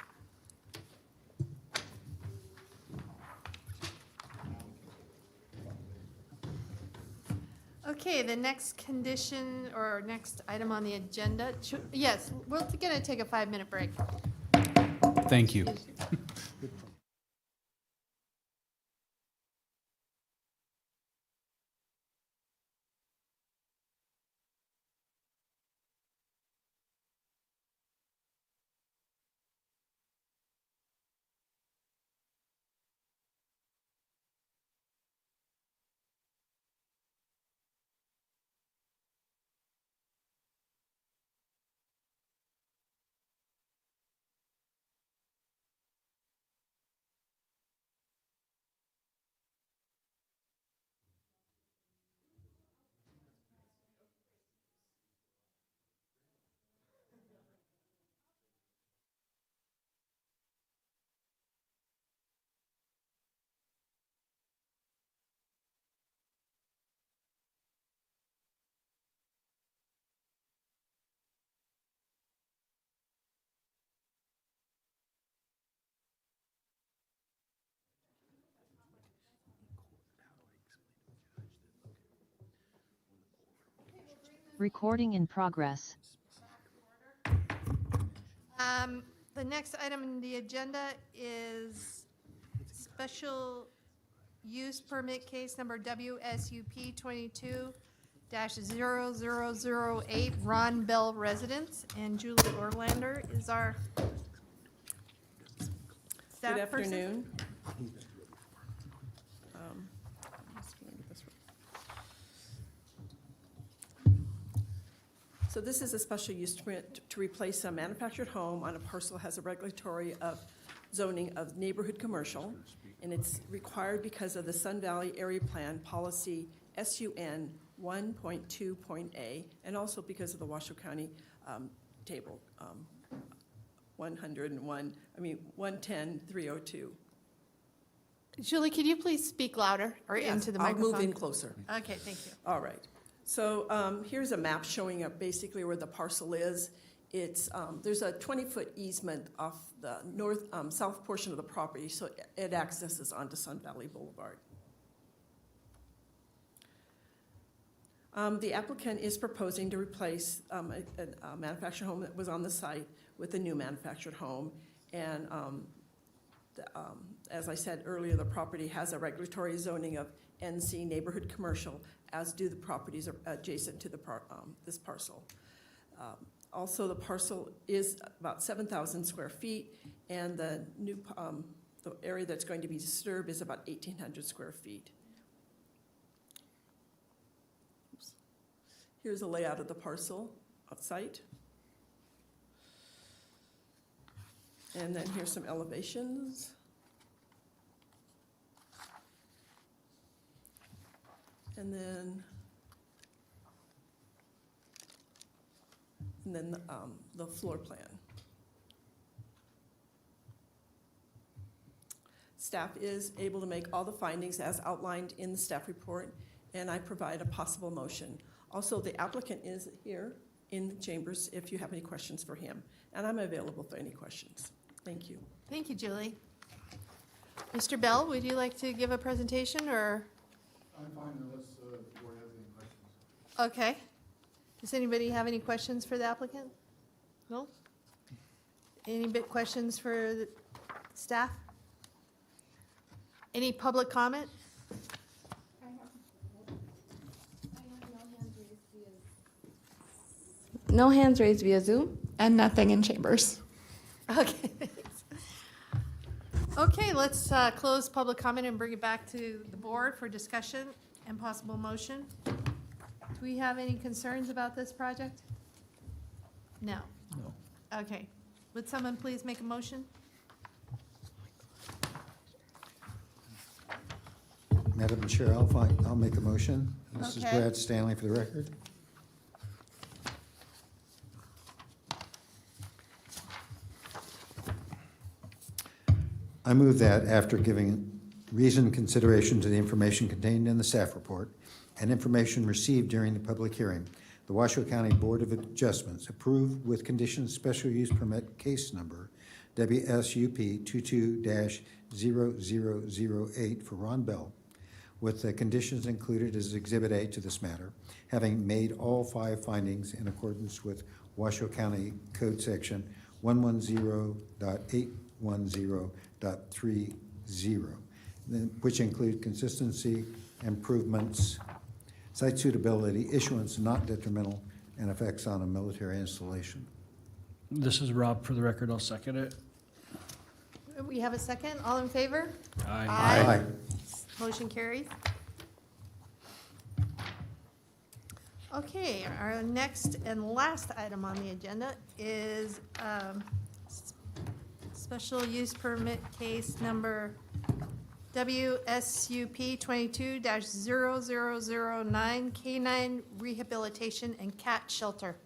[SPEAKER 2] Okay, the next condition or next item on the agenda, yes, we're going to take a 5-minute break.
[SPEAKER 5] Thank you.
[SPEAKER 16] Recording in progress.
[SPEAKER 2] The next item on the agenda is special use permit case number WSUP 22-0008, Ron Bell Residence, and Julie Orlander is our staff
[SPEAKER 17] Good
[SPEAKER 2] person.
[SPEAKER 17] afternoon. So this is a special use permit to replace a manufactured home on a parcel that has a regulatory of zoning of neighborhood commercial, and it's required because of the Sun Valley Area Plan Policy SUN 1.2.A, and also because of the Washoe County table 110-302.
[SPEAKER 2] Julie, could you please speak louder or
[SPEAKER 17] Yes,
[SPEAKER 2] into the
[SPEAKER 17] I'll
[SPEAKER 2] microphone?
[SPEAKER 17] move in closer.
[SPEAKER 2] Okay, thank you.
[SPEAKER 17] All right. So here's a map showing up basically where the parcel is. It's, there's a 20-foot easement off the south portion of the property, so it accesses onto Sun Valley Boulevard. The applicant is proposing to replace a manufactured home that was on the site with a new manufactured home. And as I said earlier, the property has a regulatory zoning of NC neighborhood commercial, as do the properties adjacent to this parcel. Also, the parcel is about 7,000 square feet, and the new the area that's going to be disturbed is about 1,800 square feet. Oops. Here's a layout of the parcel site. And then here's some elevations. And then the floor plan. Staff is able to make all the findings as outlined in the staff report, and I provide a possible motion. Also, the applicant is here in the chambers if you have any questions for him, and I'm available for any questions. Thank you.
[SPEAKER 2] Thank you, Julie. Mr. Bell, would you like to give a presentation, or?
[SPEAKER 18] I'm fine unless the board has any questions.
[SPEAKER 2] Okay. Does anybody have any questions for the applicant? No? Any big questions for the staff? Any public comment?
[SPEAKER 4] No hands raised via Zoom.
[SPEAKER 3] And nothing in chambers.
[SPEAKER 2] Okay, thanks. Okay, let's close public comment and bring it back to the board for discussion and possible motion. Do we have any concerns about this project? No.
[SPEAKER 1] No.
[SPEAKER 2] Okay. Would someone please make a motion?
[SPEAKER 1] Madam Chair, I'll make a motion. This is
[SPEAKER 2] Okay.
[SPEAKER 1] Brad Stanley for the record. I move that after giving reasoned consideration to the information contained in the staff report and information received during the public hearing, the Washoe County Board of Adjustments approve with conditions special use permit case number WSUP 22-0008 for Ron Bell, with the conditions included as Exhibit A to this matter, having made all 5 findings in accordance with Washoe County Code Section 110.810.30, which include consistency, improvements, site suitability, issuance not detrimental, and effects on a military installation.
[SPEAKER 8] This is Rob for the record. I'll second it.
[SPEAKER 2] We have a second. All in favor?
[SPEAKER 8] Aye.
[SPEAKER 1] Aye.
[SPEAKER 2] Motion carries. Okay, our next and last item on the agenda is special use permit case number WSUP 22-0009, Canine Rehabilitation and Cat Shelter.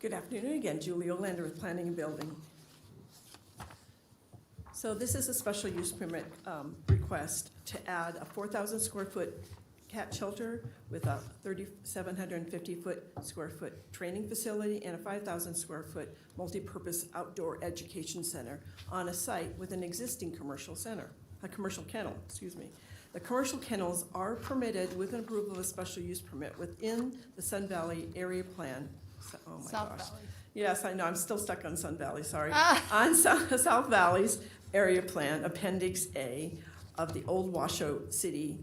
[SPEAKER 17] Good afternoon again, Julie Olander with Planning and Building. So this is a special use permit request to add a 4,000 square foot cat shelter with a 3,750 square foot training facility and a 5,000 square foot multi-purpose outdoor education center on a site with an existing commercial center, a commercial kennel, excuse me. The commercial kennels are permitted with an approval of a special use permit within the Sun Valley area plan. Oh my
[SPEAKER 2] South
[SPEAKER 17] gosh.
[SPEAKER 2] Valley.
[SPEAKER 17] Yes, I know, I'm still stuck on Sun Valley, sorry.
[SPEAKER 2] Ah.
[SPEAKER 17] On South Valley's area plan, Appendix A of the Old Washoe City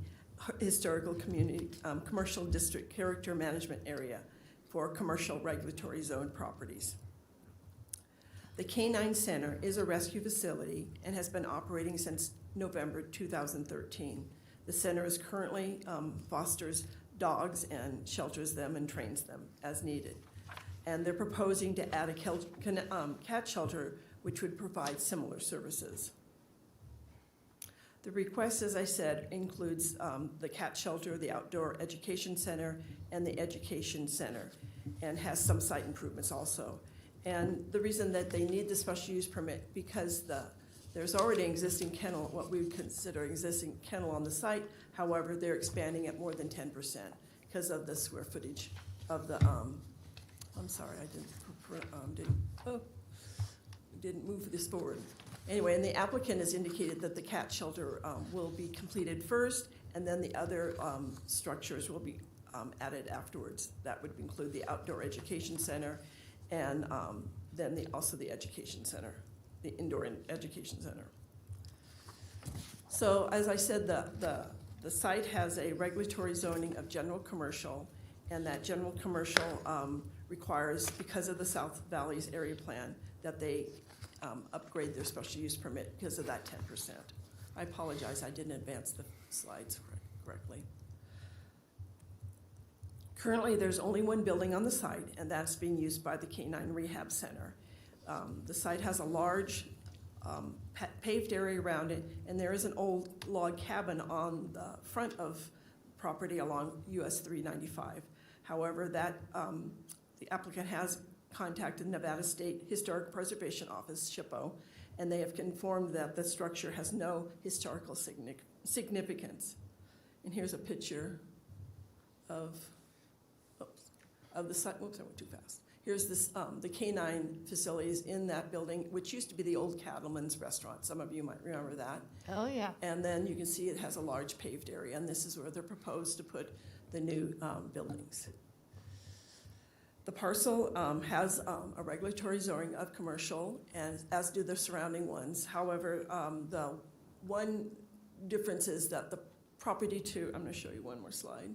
[SPEAKER 17] Historical Community, Commercial District Character Management Area for commercial regulatory zone properties. The Canine Center is a rescue facility and has been operating since November 2013. The center is currently fosters dogs and shelters them and trains them as needed. And they're proposing to add a cat shelter, which would provide similar services. The request, as I said, includes the cat shelter, the outdoor education center, and the education center, and has some site improvements also. And the reason that they need the special use permit, because there's already an existing kennel, what we would consider existing kennel on the site. However, they're expanding at more than 10% because of the square footage of the, I'm sorry, I didn't move this forward. Anyway, and the applicant has indicated that the cat shelter will be completed first, and then the other structures will be added afterwards. That would include the outdoor education center, and then also the education center, the indoor education center. So as I said, the site has a regulatory zoning of general commercial, and that general commercial requires, because of the South Valley's area plan, that they upgrade their special use permit because of that 10%. I apologize, I didn't advance the slides correctly. Currently, there's only one building on the site, and that's being used by the Canine Rehab Center. The site has a large paved area around it, and there is an old log cabin on the front of property along US 395. However, the applicant has contacted Nevada State Historic Preservation Office, SHPO, and they have confirmed that the structure has no historical significance. And here's a picture of the site. Whoops, I went too fast. Here's the canine facilities in that building, which used to be the old Cattleman's Restaurant. Some of you might remember that.
[SPEAKER 2] Oh, yeah.
[SPEAKER 17] And then you can see it has a large paved area, and this is where they're proposed to put the new buildings. The parcel has a regulatory zoning of commercial, and as do the surrounding ones. However, the one difference is that the property I'm going to show you one more slide.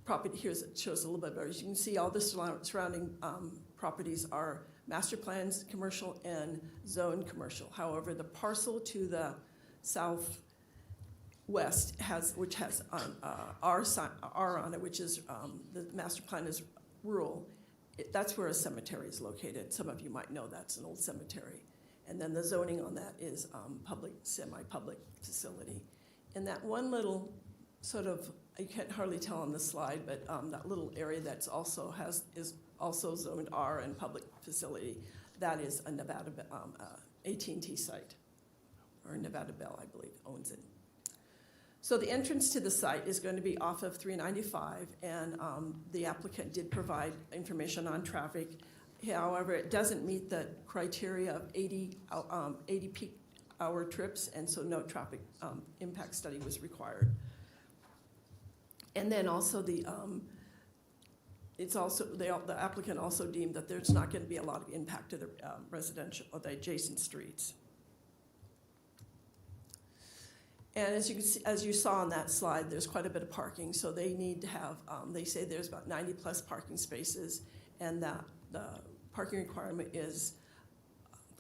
[SPEAKER 17] Property here shows a little bit better. As you can see, all the surrounding properties are master plans, commercial, and zone commercial. However, the parcel to the southwest which has R on it, which is the master plan is rural. That's where a cemetery is located. Some of you might know that's an old cemetery. And then the zoning on that is public, semi-public facility. And that one little sort of, you can't hardly tell on the slide, but that little area that's is also zoned R and public facility, that is a Nevada AT&T site, or Nevada Bell, I believe, owns it. So the entrance to the site is going to be off of 395, and the applicant did provide information on traffic. However, it doesn't meet the criteria of 80 peak hour trips, and so no traffic impact study was required. And then also the applicant also deemed that there's not going to be a lot of impact to the residential or the adjacent streets. And as you saw on that slide, there's quite a bit of parking, so they need to have, they say there's about 90 plus parking spaces, and that the parking requirement is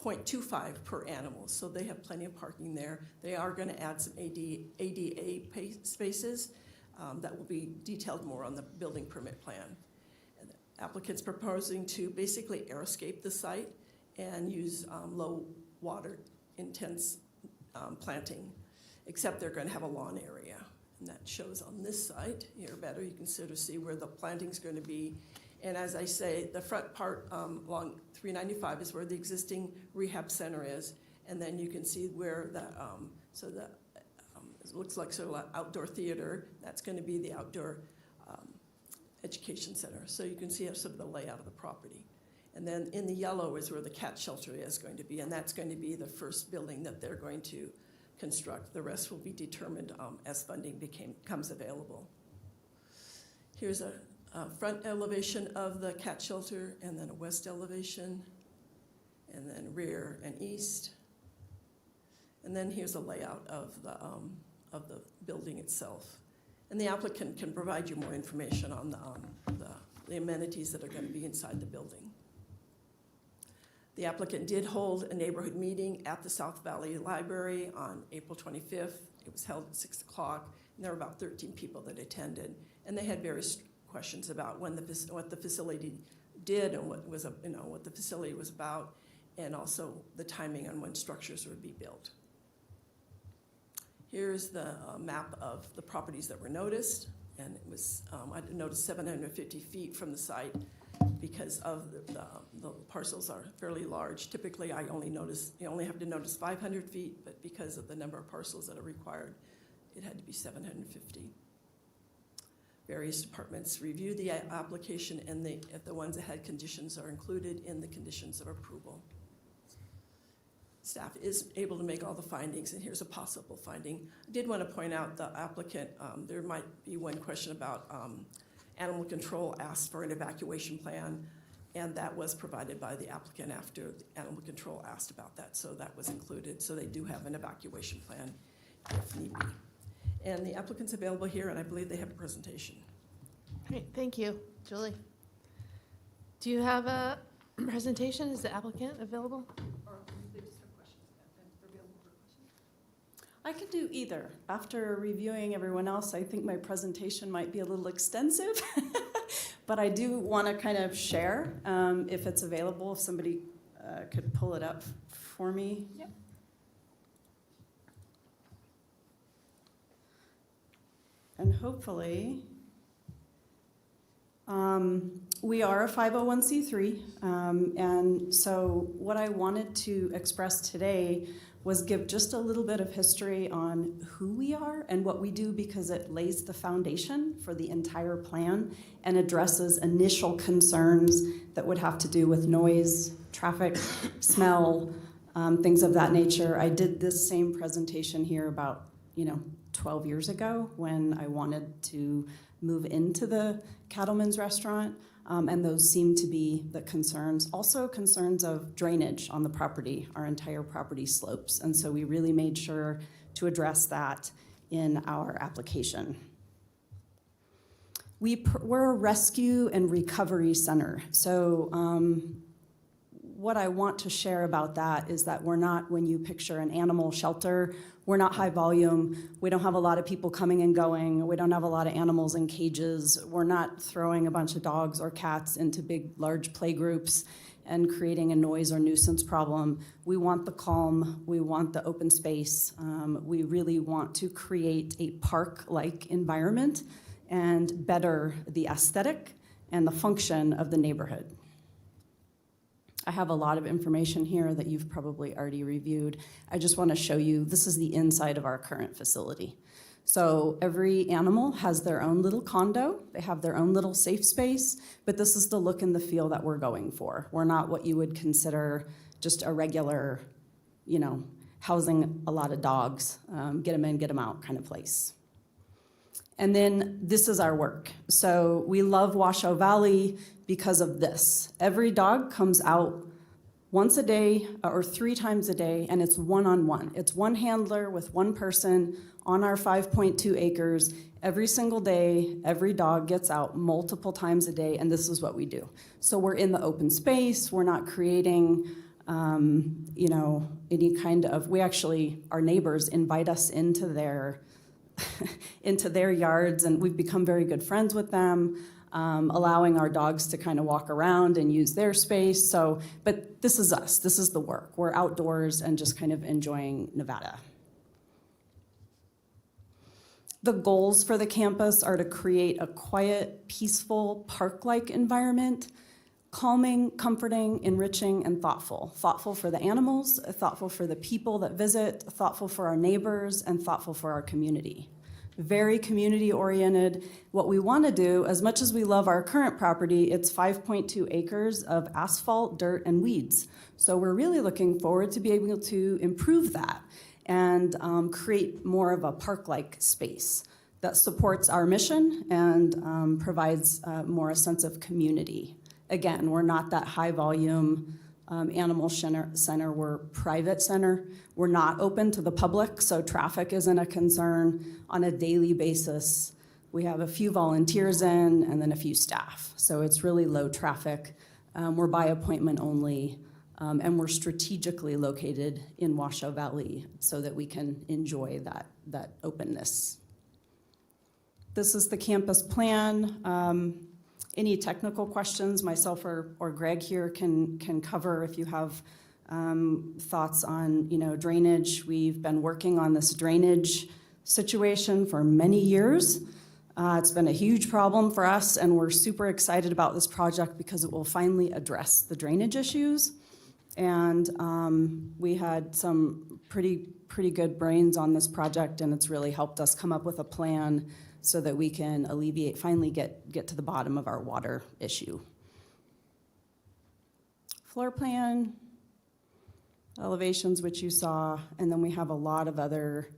[SPEAKER 17] 0.25 per animal, so they have plenty of parking there. They are going to add some ADA spaces that will be detailed more on the building permit plan. And the applicant's proposing to basically aeroscape the site and use low water intense planting, except they're going to have a lawn area. And that shows on this site here better. You can sort of see where the planting's going to be. And as I say, the front part along 395 is where the existing rehab center is. And then you can see where it looks like sort of an outdoor theater. That's going to be the outdoor education center. So you can see sort of the layout of the property. And then in the yellow is where the cat shelter is going to be, and that's going to be the first building that they're going to construct. The rest will be determined as funding becomes available. Here's a front elevation of the cat shelter, and then a west elevation, and then rear and east. And then here's a layout of the building itself. And the applicant can provide you more information on the amenities that are going to be inside the building. The applicant did hold a neighborhood meeting at the South Valley Library on April 25th. It was held at 6 o'clock, and there were about 13 people that attended. And they had various questions about what the facility did and what the facility was about, and also the timing on when structures would be built. Here's the map of the properties that were noticed, and it was I noticed 750 feet from the site because of the parcels are fairly large. Typically, you only have to notice 500 feet, but because of the number of parcels that are required, it had to be 750. Various departments reviewed the application, and the ones that had conditions are included in the conditions of approval. Staff is able to make all the findings, and here's a possible finding. I did want to point out the applicant, there might be one question about animal control asked for an evacuation plan, and that was provided by the applicant after the animal control asked about that, so that was included. So they do have an evacuation plan if need be. And the applicant's available here, and I believe they have a presentation.
[SPEAKER 2] Great, thank you, Julie. Do you have a presentation? Is the applicant available?
[SPEAKER 9] I could do either. After reviewing everyone else, I think my presentation might be a little extensive, but I do want to kind of share if it's available, if somebody could pull it up for me.
[SPEAKER 2] Yep.
[SPEAKER 9] And hopefully, we are a 501c3, and so what I wanted to express today was give just a little bit of history on who we are and what we do, because it lays the foundation for the entire plan and addresses initial concerns that would have to do with noise, traffic, smell, things of that nature. I did this same presentation here about 12 years ago when I wanted to move into the Cattleman's Restaurant, and those seem to be the concerns. Also concerns of drainage on the property. Our entire property slopes, and so we really made sure to address that in our application. We're a rescue and recovery center, so what I want to share about that is that we're not, when you picture an animal shelter, we're not high volume. We don't have a lot of people coming and going. We don't have a lot of animals in cages. We're not throwing a bunch of dogs or cats into big, large play groups and creating a noise or nuisance problem. We want the calm. We want the open space. We really want to create a park-like environment and better the aesthetic and the function of the neighborhood. I have a lot of information here that you've probably already reviewed. I just want to show you, this is the inside of our current facility. So every animal has their own little condo. They have their own little safe space, but this is the look and the feel that we're going for. We're not what you would consider just a regular, housing a lot of dogs, get them in, get them out kind of place. And then this is our work. So we love Washoe Valley because of this. Every dog comes out once a day or 3 times a day, and it's one-on-one. It's one handler with one person on our 5.2 acres. Every single day, every dog gets out multiple times a day, and this is what we do. So we're in the open space. We're not creating, any kind of, our neighbors invite us into their into their yards, and we've become very good friends with them, allowing our dogs to kind of walk around and use their space. But this is us. This is the work. We're outdoors and just kind of enjoying Nevada. The goals for the campus are to create a quiet, peaceful, park-like environment, calming, comforting, enriching, and thoughtful. Thoughtful for the animals, thoughtful for the people that visit, thoughtful for our neighbors, and thoughtful for our community.
[SPEAKER 17] very community-oriented. What we want to do, as much as we love our current property, it's 5.2 acres of asphalt, dirt, and weeds. So we're really looking forward to be able to improve that and create more of a park-like space that supports our mission and provides more a sense of community. Again, we're not that high-volume animal center, we're private center. We're not open to the public, so traffic isn't a concern on a daily basis. We have a few volunteers in and then a few staff, so it's really low traffic. We're by appointment only, and we're strategically located in Washoe Valley so that we can enjoy that openness. This is the campus plan. Any technical questions, myself or Greg here can cover if you have thoughts on drainage. We've been working on this drainage situation for many years. It's been a huge problem for us, and we're super excited about this project because it will finally address the drainage issues. And we had some pretty good brains on this project, and it's really helped us come up with a plan so that we can finally get to the bottom of our water issue. Floor plan, elevations, which you saw, and then we have a lot of other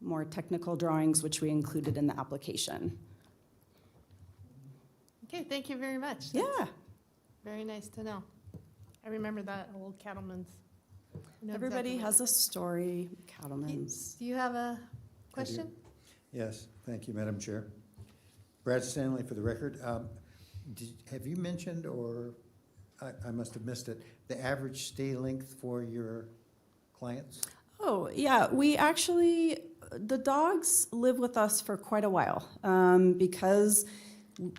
[SPEAKER 17] more technical drawings, which we included in the application.
[SPEAKER 2] Okay, thank you very much.
[SPEAKER 17] Yeah.
[SPEAKER 2] Very nice to know. I remember that old cattleman's. I know
[SPEAKER 17] Everybody
[SPEAKER 2] exactly
[SPEAKER 17] has
[SPEAKER 2] what
[SPEAKER 17] a story, cattleman's.
[SPEAKER 2] Do you have a question?
[SPEAKER 1] Yes, thank you, Madam Chair. Brad Stanley for the record. Have you mentioned, or I must have missed it, the average stay length for your clients?
[SPEAKER 17] Oh, yeah, the dogs live with us for quite a while because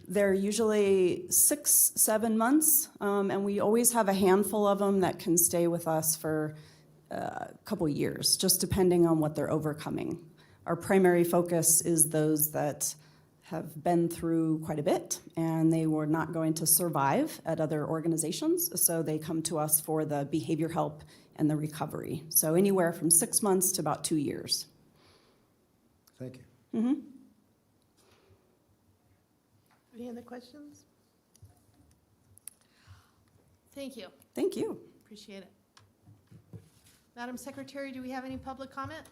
[SPEAKER 17] they're usually 6-7 months, and we always have a handful of them that can stay with us for a couple years, just depending on what they're overcoming. Our primary focus is those that have been through quite a bit, and they were not going to survive at other organizations, so they come to us for the behavior help and the recovery. So anywhere from 6 months to about 2 years.
[SPEAKER 1] Thank you.
[SPEAKER 17] Mm-hmm.
[SPEAKER 2] Any other questions? Thank you.
[SPEAKER 17] Thank you.
[SPEAKER 2] Appreciate it. Madam Secretary, do we have any public comment?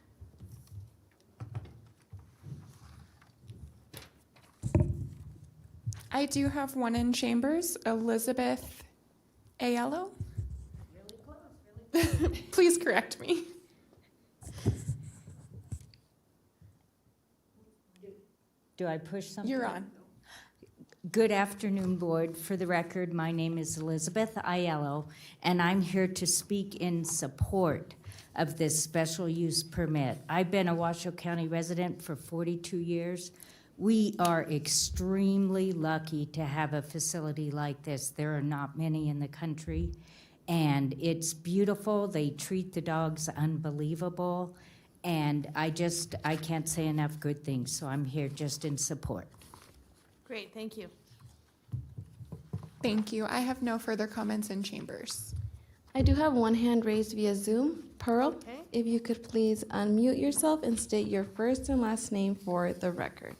[SPEAKER 3] I do have one in chambers, Elizabeth Aiello. Really close. Please correct me.
[SPEAKER 19] Do I push something?
[SPEAKER 3] You're on.
[SPEAKER 19] Good afternoon, Board. For the record, my name is Elizabeth Aiello, and I'm here to speak in support of this special use permit. I've been a Washoe County resident for 42 years. We are extremely lucky to have a facility like this. There are not many in the country, and it's beautiful. They treat the dogs unbelievable, and I can't say enough good things, so I'm here just in support.
[SPEAKER 2] Great, thank you.
[SPEAKER 3] Thank you. I have no further comments in chambers.
[SPEAKER 4] I do have one hand raised via Zoom. Pearl,
[SPEAKER 2] Okay.
[SPEAKER 4] if you could please unmute yourself and state your first and last name for the record.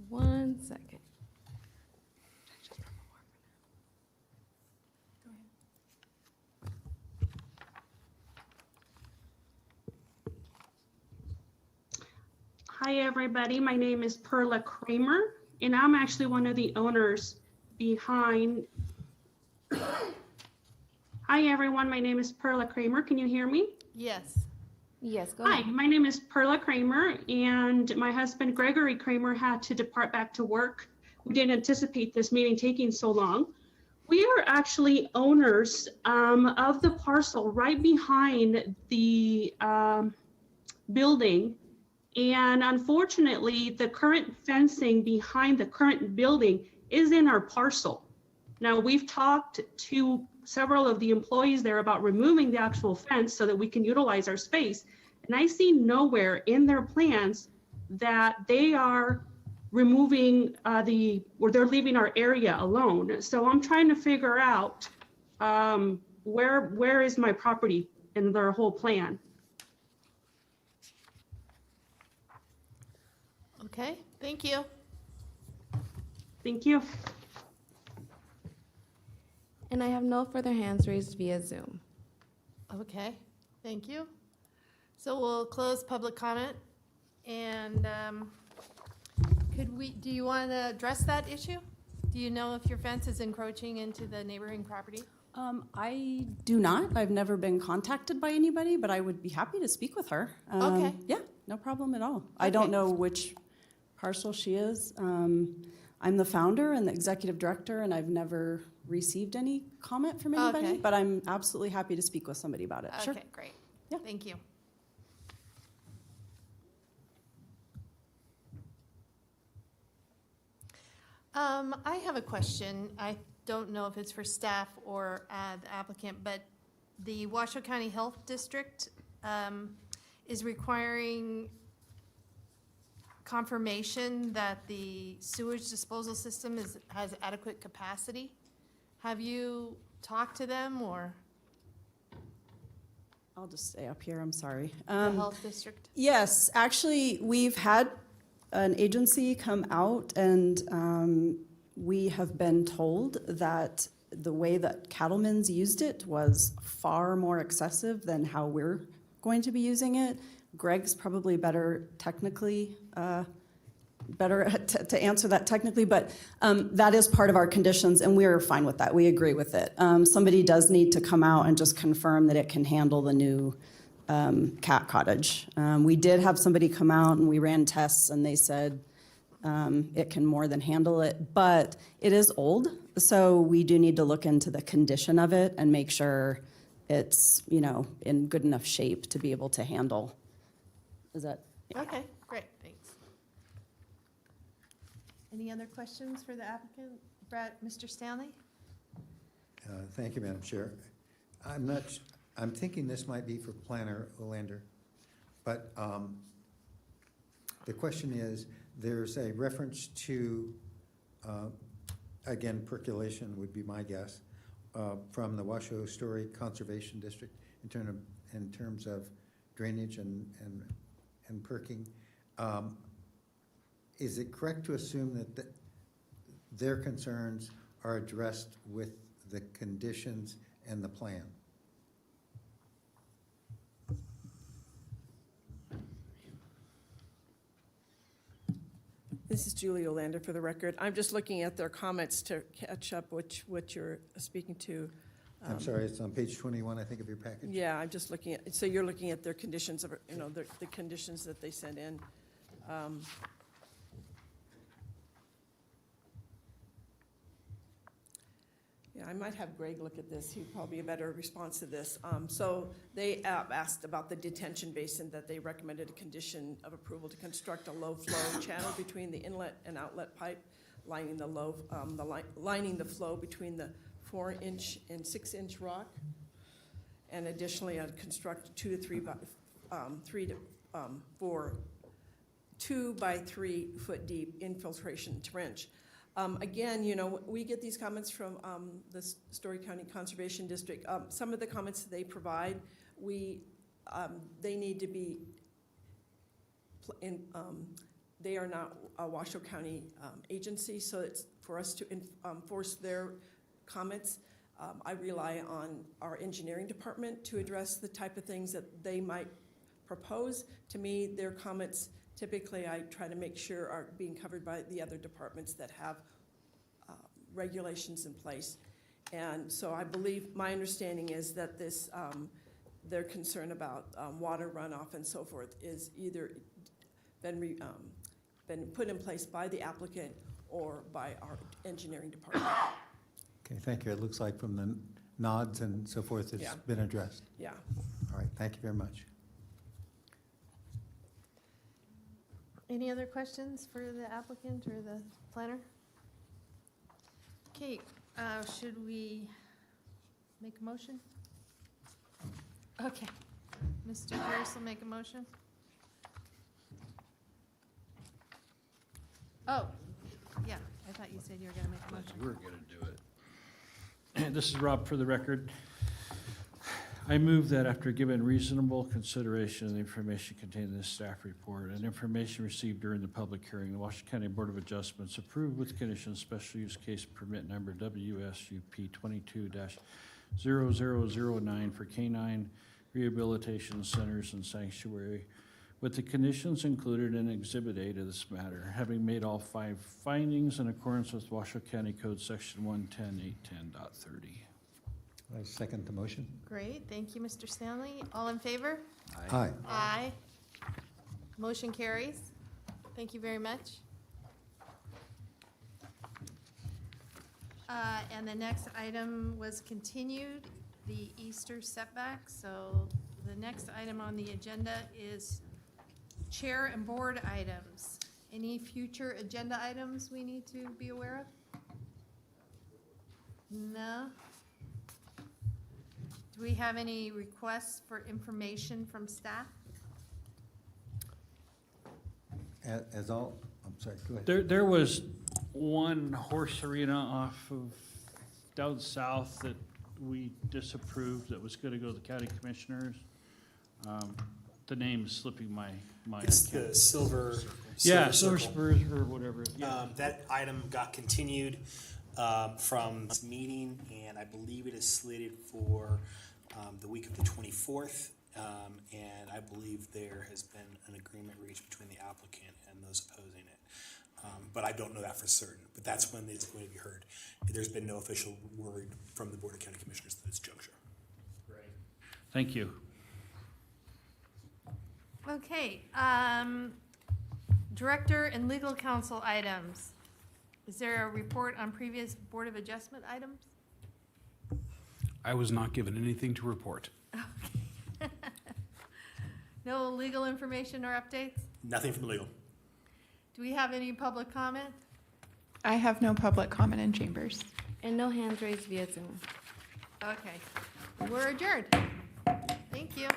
[SPEAKER 4] One second.
[SPEAKER 20] Hi, everybody. My name is Perla Kramer, and I'm actually one of the owners behind. Hi, everyone. My name is Perla Kramer. Can you hear me?
[SPEAKER 2] Yes.
[SPEAKER 4] Yes, go
[SPEAKER 20] Hi,
[SPEAKER 4] ahead.
[SPEAKER 20] my name is Perla Kramer, and my husband Gregory Kramer had to depart back to work. We didn't anticipate this meeting taking so long. We are actually owners of the parcel right behind the building. And unfortunately, the current fencing behind the current building is in our parcel. Now, we've talked to several of the employees there about removing the actual fence so that we can utilize our space. And I see nowhere in their plans that they are removing or they're leaving our area alone. So I'm trying to figure out where is my property in their whole plan.
[SPEAKER 2] Okay, thank you.
[SPEAKER 20] Thank you.
[SPEAKER 4] And I have no further hands raised via Zoom.
[SPEAKER 2] Okay, thank you. So we'll close public comment. And do you want to address that issue? Do you know if your fence is encroaching into the neighboring property?
[SPEAKER 9] I do not. I've never been contacted by anybody, but I would be happy to speak with her.
[SPEAKER 2] Okay.
[SPEAKER 9] Yeah, no problem at all. I don't
[SPEAKER 2] Okay.
[SPEAKER 9] know which parcel she is. I'm the founder and the executive director, and I've never received any comment from anybody,
[SPEAKER 2] Okay.
[SPEAKER 9] but I'm absolutely happy to speak with somebody about it. Sure.
[SPEAKER 2] Okay, great.
[SPEAKER 9] Yeah.
[SPEAKER 2] Thank you. I have a question. I don't know if it's for staff or the applicant, but the Washoe County Health District is requiring confirmation that the sewage disposal system has adequate capacity. Have you talked to them or
[SPEAKER 9] I'll just stay up here, I'm sorry.
[SPEAKER 2] the health district?
[SPEAKER 9] Yes, actually, we've had an agency come out, and we have been told that the way that Cattlemen's used it was far more excessive than how we're going to be using it. Greg's probably better technically, to answer that technically, but that is part of our conditions, and we're fine with that. We agree with it. Somebody does need to come out and just confirm that it can handle the new cat cottage. We did have somebody come out and we ran tests, and they said it can more than handle it, but it is old, so we do need to look into the condition of it and make sure it's, in good enough shape to be able to handle. Is that?
[SPEAKER 2] Okay, great, thanks. Any other questions for the applicant? Mr. Stanley?
[SPEAKER 1] Thank you, Madam Chair. I'm thinking this might be for Planner Olander, but the question is, there's a reference to, again, percolation would be my guess, from the Washoe Story Conservation District in terms of drainage and perking. Is it correct to assume that their concerns are addressed with the conditions and the plan?
[SPEAKER 17] This is Julie Olander for the record. I'm just looking at their comments to catch up what you're speaking to.
[SPEAKER 1] I'm sorry, it's on page 21, I think, of your package.
[SPEAKER 17] Yeah, I'm just looking at, so you're looking at their conditions of, the conditions that they sent in. Yeah, I might have Greg look at this. He'd probably be a better response to this. So they asked about the detention basin, that they recommended a condition of approval to construct a low-flow channel between the inlet and outlet pipe, lining the flow between the 4-inch and 6-inch rock, and additionally, construct 2 by 3 foot deep infiltration trench. Again, we get these comments from the Story County Conservation District. Some of the comments they provide, they need to be, they are not a Washoe County agency, so it's for us to enforce their comments. I rely on our engineering department to address the type of things that they might propose. To me, their comments, typically I try to make sure are being covered by the other departments that have regulations in place. And so I believe, my understanding is that this, their concern about water runoff and so forth is either been put in place by the applicant or by our engineering department.
[SPEAKER 1] Okay, thank you. It looks like from the nods and so forth, it's
[SPEAKER 17] Yeah.
[SPEAKER 1] been addressed.
[SPEAKER 17] Yeah.
[SPEAKER 1] All right, thank you very much.
[SPEAKER 2] Any other questions for the applicant or the planner? Okay, should we make a motion? Okay, Mr. Harris will make a motion. Oh, yeah, I thought you said you were gonna make a motion.
[SPEAKER 8] You were going to do it. This is Rob for the record. I move that after giving reasonable consideration of the information contained in this staff report and information received during the public hearing, the Washoe County Board of Adjustments approve with conditions special use case permit number WSUP 22-0009 for canine rehabilitation centers and sanctuary, with the conditions included in Exhibit A to this matter, having made all 5 findings in accordance with Washoe County Code Section 110.810.30.
[SPEAKER 1] I second the motion.
[SPEAKER 2] Great, thank you, Mr. Stanley. All in favor?
[SPEAKER 1] Aye.
[SPEAKER 2] Aye. Motion carries. Thank you very much. And the next item was continued, the Easter setback. So the next item on the agenda is chair and board items. Any future agenda items we need to be aware of? No? Do we have any requests for information from staff?
[SPEAKER 1] I'm sorry, go ahead.
[SPEAKER 8] There was one horse arena off of down south that we disapproved that was gonna go to the county commissioners. The name is slipping my mind.
[SPEAKER 7] It's the Silver.
[SPEAKER 8] Yeah, Silver
[SPEAKER 7] Circle.
[SPEAKER 8] Spurs or whatever. Yeah.
[SPEAKER 7] That item got continued from this meeting, and I believe it is slated for the week of the 24th. And I believe there has been an agreement reached between the applicant and those opposing it. But I don't know that for certain, but that's when it's going to be heard. There's been no official word from the Board of County Commissioners at this juncture.
[SPEAKER 8] Thank you.
[SPEAKER 2] Okay, director and legal counsel items. Is there a report on previous Board of Adjustment items?
[SPEAKER 5] I was not given anything to report.
[SPEAKER 2] No legal information or updates?
[SPEAKER 7] Nothing from legal.
[SPEAKER 2] Do we have any public comment?
[SPEAKER 3] I have no public comment in chambers.
[SPEAKER 4] And no hands raised via Zoom.
[SPEAKER 2] Okay, we're adjourned. Thank you.